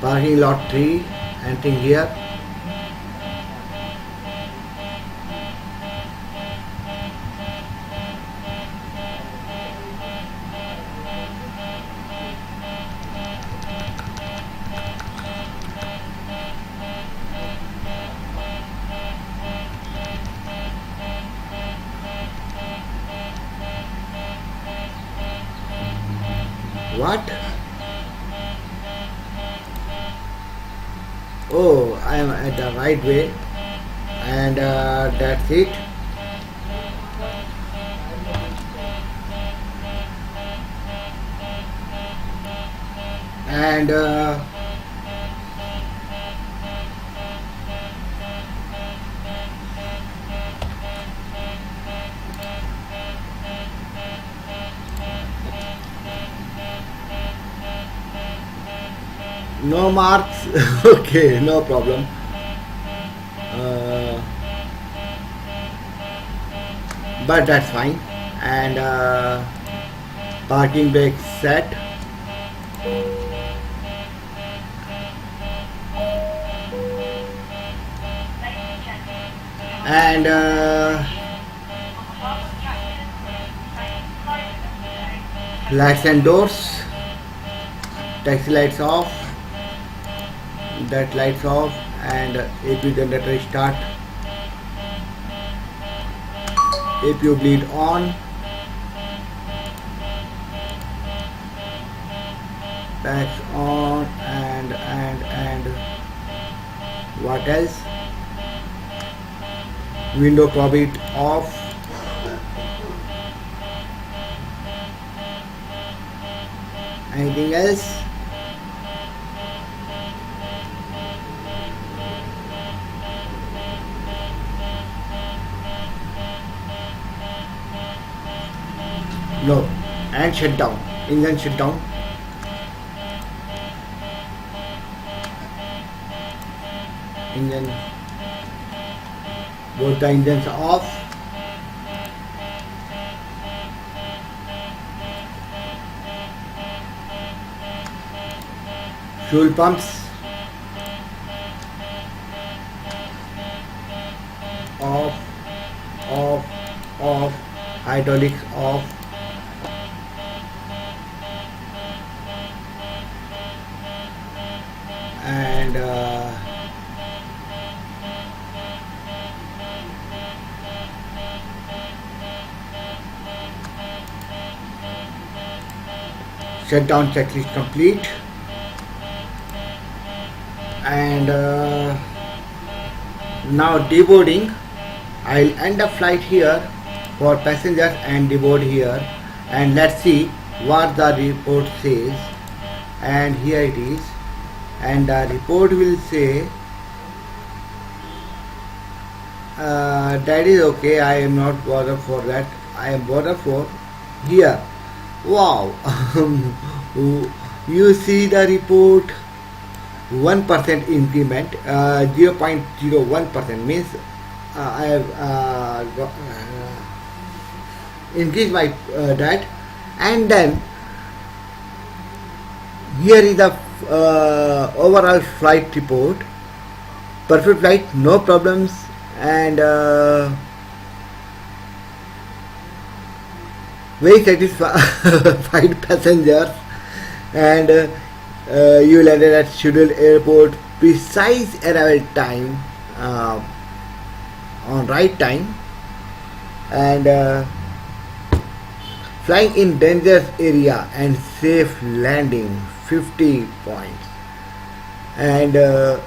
Parking lot 3, entering here. What? Oh, I am at the right way, and that's it. And no marks. Okay, no problem. But that's fine. And parking brake set. And lights and doors. Taxi lights off. That lights off, and AP generator start. APU bleed on. Packs on, and what else? Window probit off. Anything else? No. And shut down. Engine shut down. Engine, both the engines off. Fuel pumps off, off, off. Hydraulics off. And shutdown checklist complete. And now deboarding. I'll end the flight here for passengers and deboard here, and let's see what the report says. And here it is, and the report will say that is okay. I am not bothered for that. I am bothered for here. Wow. You see the report, 1% increment, 0.01% means I have increased my that. And then here is the overall flight report. Perfect flight, no problems, and very satisfied passengers, and you landed at scheduled airport, precise arrival time, on right time, and flying in dangerous area and safe landing, 50 points, and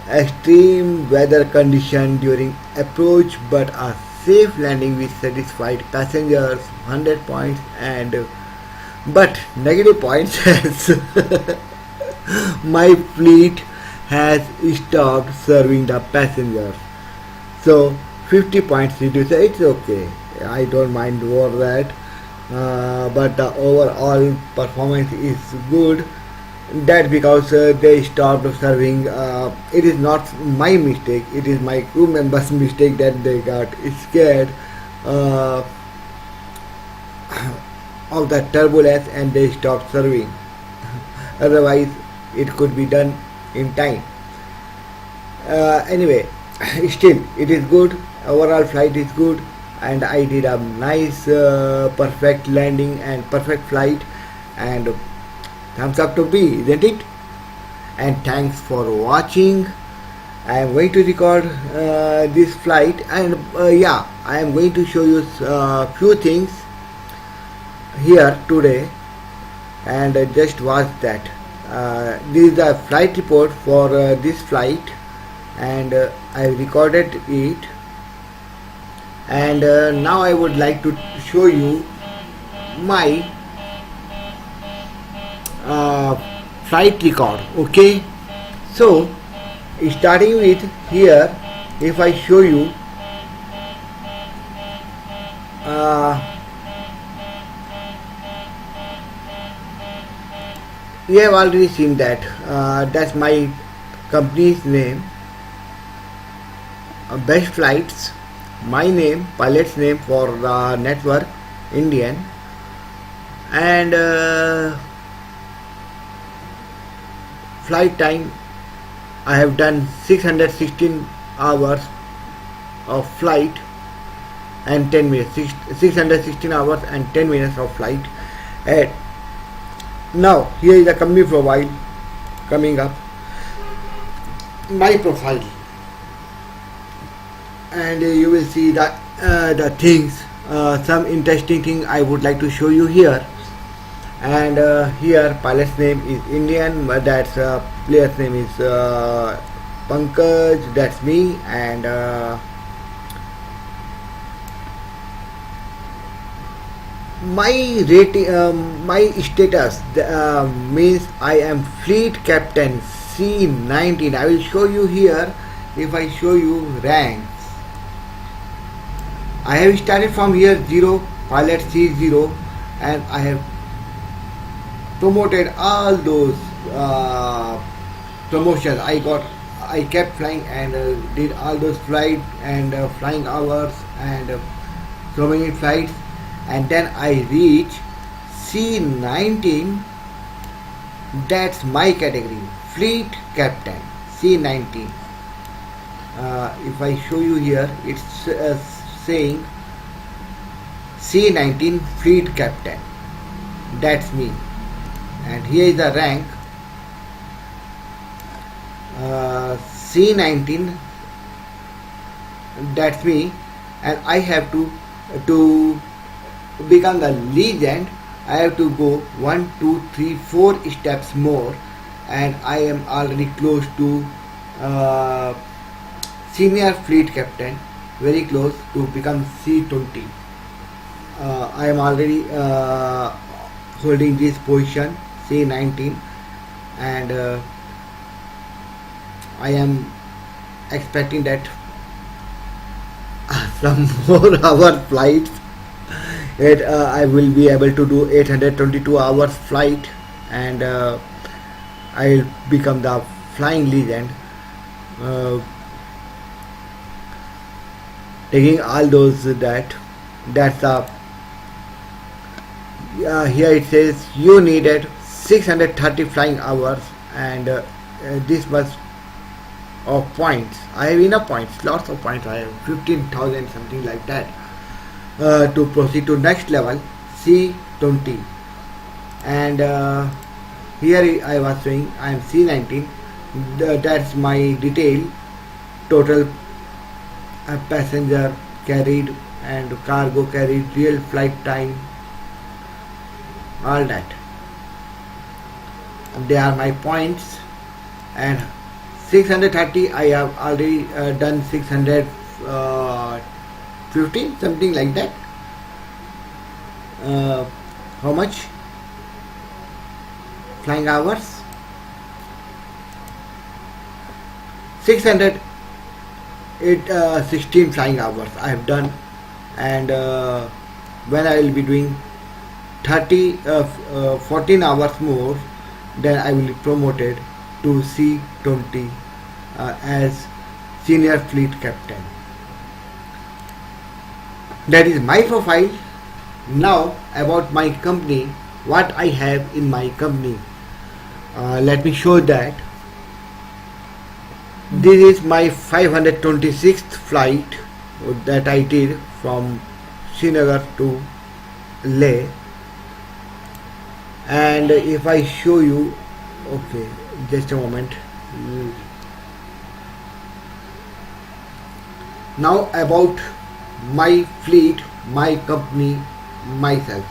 extreme weather condition during approach but a safe landing with satisfied passengers, 100 points, and but negative points as my fleet has stopped serving the passengers, so 50 points reduced. It's okay, I don't mind for that, but the overall performance is good. That because they stopped serving. It is not my mistake, it is my crew members mistake that they got scared of the turbulence and they stopped serving. Otherwise it could be done in time. Anyway, still it is good. Overall flight is good, and I did a nice perfect landing and perfect flight, and thumbs up to me, isn't it? And thanks for watching. I am going to record this flight, and yeah, I am going to show you few things here today, and just watch that. This is the flight report for this flight, and I recorded it, and now I would like to show you my flight record. Okay, so starting with here, if I show you you have already seen that. That's my company's name, Best Flights, my name, pilot's name for network, Indian, and flight time. I have done 616 hours of flight and 10 minutes. 616 hours and 10 minutes of flight. And now here is the company profile coming up, my profile, and you will see that the things, some interesting thing I would like to show you here. And here pilot's name is Indian, but that's player's name is Pankaj, that's me, and my rating, my status means I am fleet captain C19. I will show you here. If I show you ranks, I have started from here 0, pilot C0, and I have promoted all those promotions. I I kept flying and did all those flight and flying hours and so many flights, and then I reach C19. That's my category, fleet captain, C19. If I show you here, it's saying C19 fleet captain. That's me. And here is the rank, C19. That's me. And I have to become the legend. I have to go 1, 2, 3, 4 steps more, and I am already close to senior fleet captain, very close to become C20. I am already holding this position, C19, and I am expecting that some more hour flights. I will be able to do 822 hours flight, and I will become the flying legend, taking all those that's the here it says you needed 630 flying hours, and this much of points. I have enough points, lots of points. I have 15,000 something like that. To proceed to next level, C20, and here I was saying I am C19. That's my detail, total passenger carried and cargo carried, real flight time, all that. They are my points, and 630 I have already done 615 something like that. How much flying hours? 616 flying hours I have done, and when I will be doing 14 hours more, then I will be promoted to C20 as senior fleet captain. That is my profile. Now about my company, what I have in my company. Let me show that. This is my 526th flight that I did from Srinagar to Leh, and if I show you, okay, just a moment. Now about my fleet, my company, myself,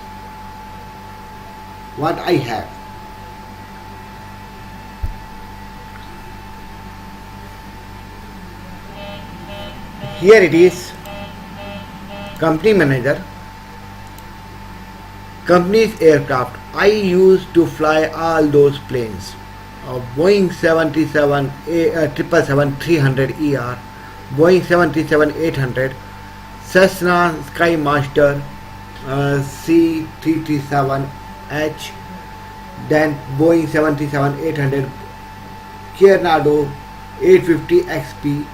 what I have. Here it is, company manager, company's aircraft. I used to fly all those planes, Boeing 737, 777-300ER, Boeing 737-800, Cessna Skymaster C337H, then Boeing 737-800, Kiernado 850XP,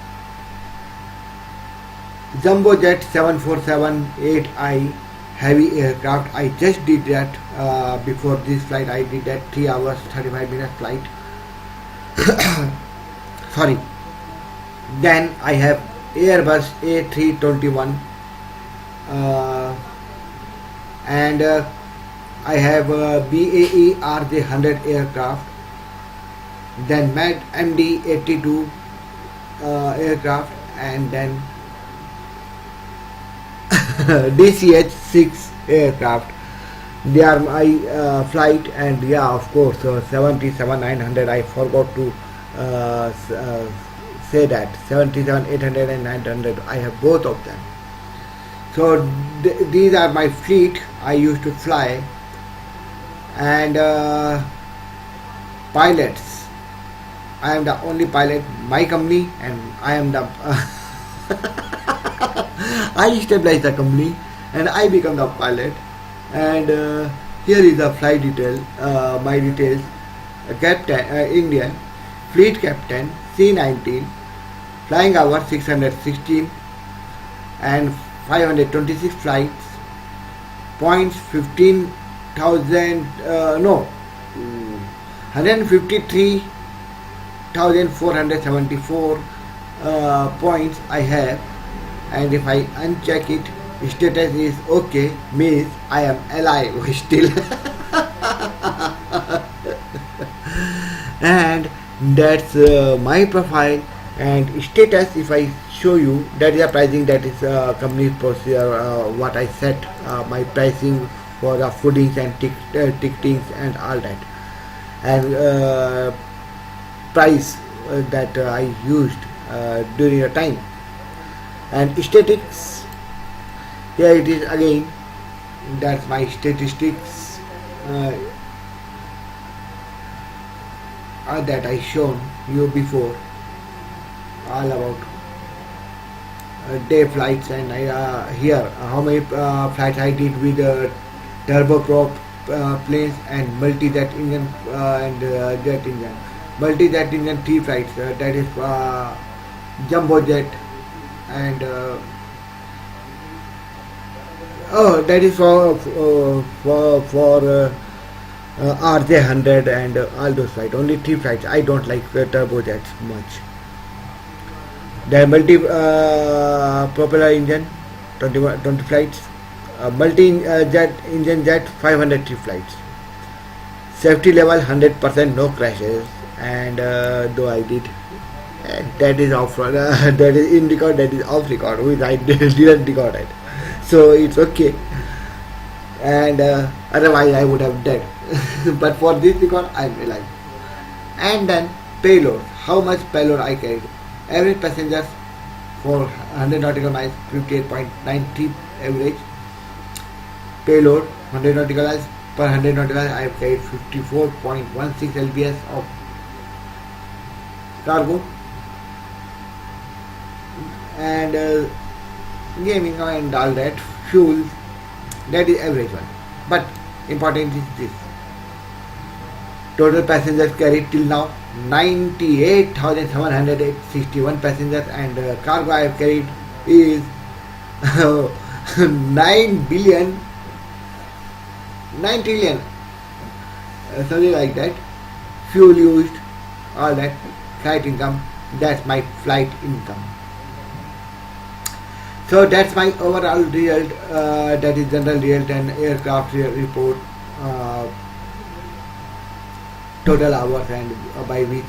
Jumbo Jet 747-8I heavy aircraft. I just did that before this flight. I did that 3 hours 35 minutes flight. Sorry. Then I have Airbus A321, and I have BAE RJ100 aircraft, then MAD MD82 aircraft, and then DCH-6 aircraft. They are my flight, and yeah, of course, 737-900. I forgot to say that 737-800 and 900. I have both of them. So these are my fleet I used to fly, and pilots. I am the only pilot, my company, and I am the I stabilize the company and I become the pilot. And here is the flight detail, my details. Captain, Indian, Fleet Captain C-19, flying hours 616 and 526 flights, points 15,000 no 153,474 points I have, and if I uncheck it, status is okay, means I am alive still. And that's my profile and status. If I show you, that is a pricing, that is company procedure, what I set my pricing for the foodings and ticketings and all that, and price that I used during the time. And statistics, here it is again, that's my statistics that I shown you before, all about day flights, and here how many flights I did with turboprop planes and multi-jet engine and jet engine. Multi-jet engine 3 flights, that is jumbo jet, and that is for RJ100 and all those flights. Only 3 flights. I don't like turbojets much. The multi propeller engine 20 flights. Multi jet engine jet 503 flights. Safety level 100%, no crashes. And though I did, that is off. That is in record. That is off record, which I didn't record it. So it's okay. And otherwise I would have dead. But for this record I am alive. And then payload. How much payload I carried? Average passengers for 100 nautical miles 58.93 average. Payload 100 nautical miles per 100 nautical miles I have carried 54.16 lbs of cargo. And gaming and all that, fuel, that is average one. But important is this: total passengers carried till now 98,761 passengers, and cargo I have carried is 9 trillion, something like that. Fuel used, all that, flight income, that's my flight income. So that's my overall result, that is general result and aircraft report, total hours, and by which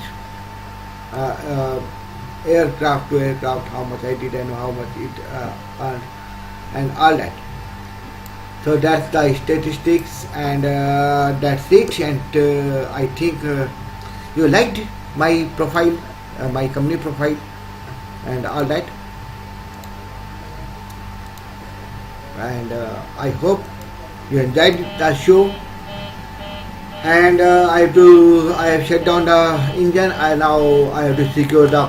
aircraft to aircraft how much I did and how much it earned and all that. So that's the statistics, and that's it. And I think you liked my profile, my company profile and all that. And I hope you enjoyed the show. And I have shut down the engine. Now I have to secure the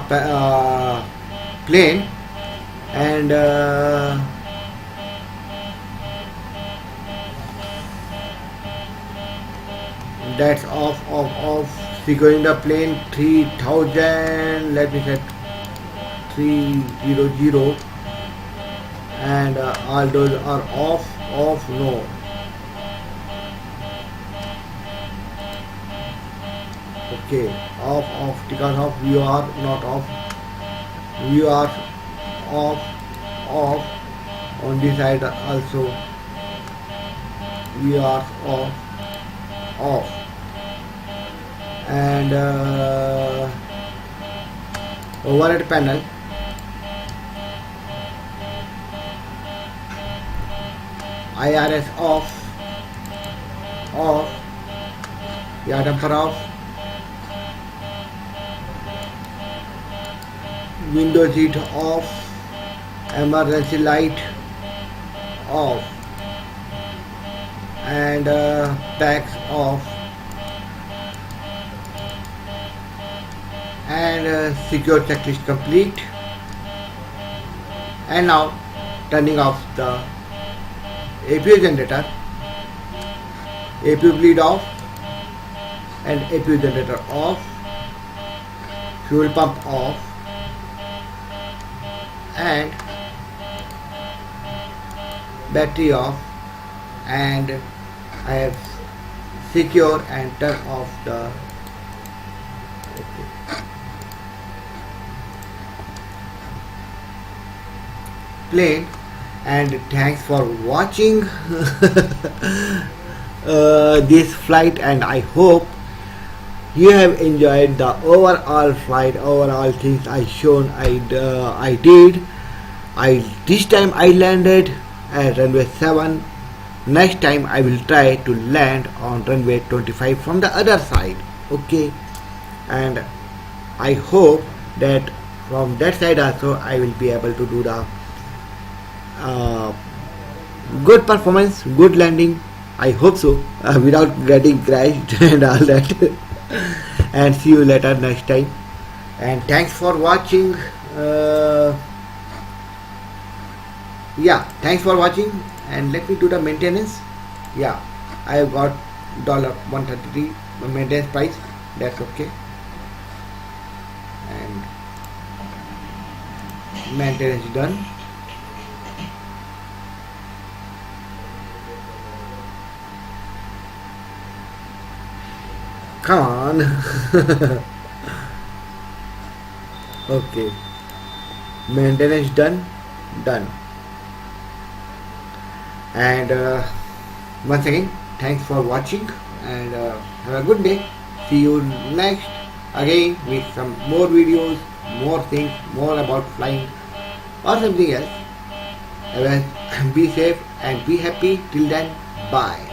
plane, and that's off. Securing the plane 3000. Let me set 300. And all those are off, no. Okay, off, because of you are not off. You are off on this side also. We are off. And overhead panel, IRS off, yeah, damper off, window seat off, emergency light off, and packs off, and secure checklist complete. And now turning off the APU generator, APU bleed off, and APU generator off, fuel pump off, and battery off, and I have secure and turn off the plane. And thanks for watching this flight, and I hope you have enjoyed the overall flight, overall things I shown. I did. This time I landed at runway 7. Next time I will try to land on runway 25 from the other side. Okay, and I hope that from that side also I will be able to do the good performance, good landing. I hope so, without getting crashed and all that. And see you later next time. And thanks for watching. Yeah, thanks for watching. And let me do the maintenance. Yeah, I have got $133 maintenance price. That's okay. And maintenance done. Come on. Okay, maintenance done. And once again, thanks for watching, and have a good day. See you next again with some more videos, more things, more about flying or something else. Be safe and be happy. Till then, bye.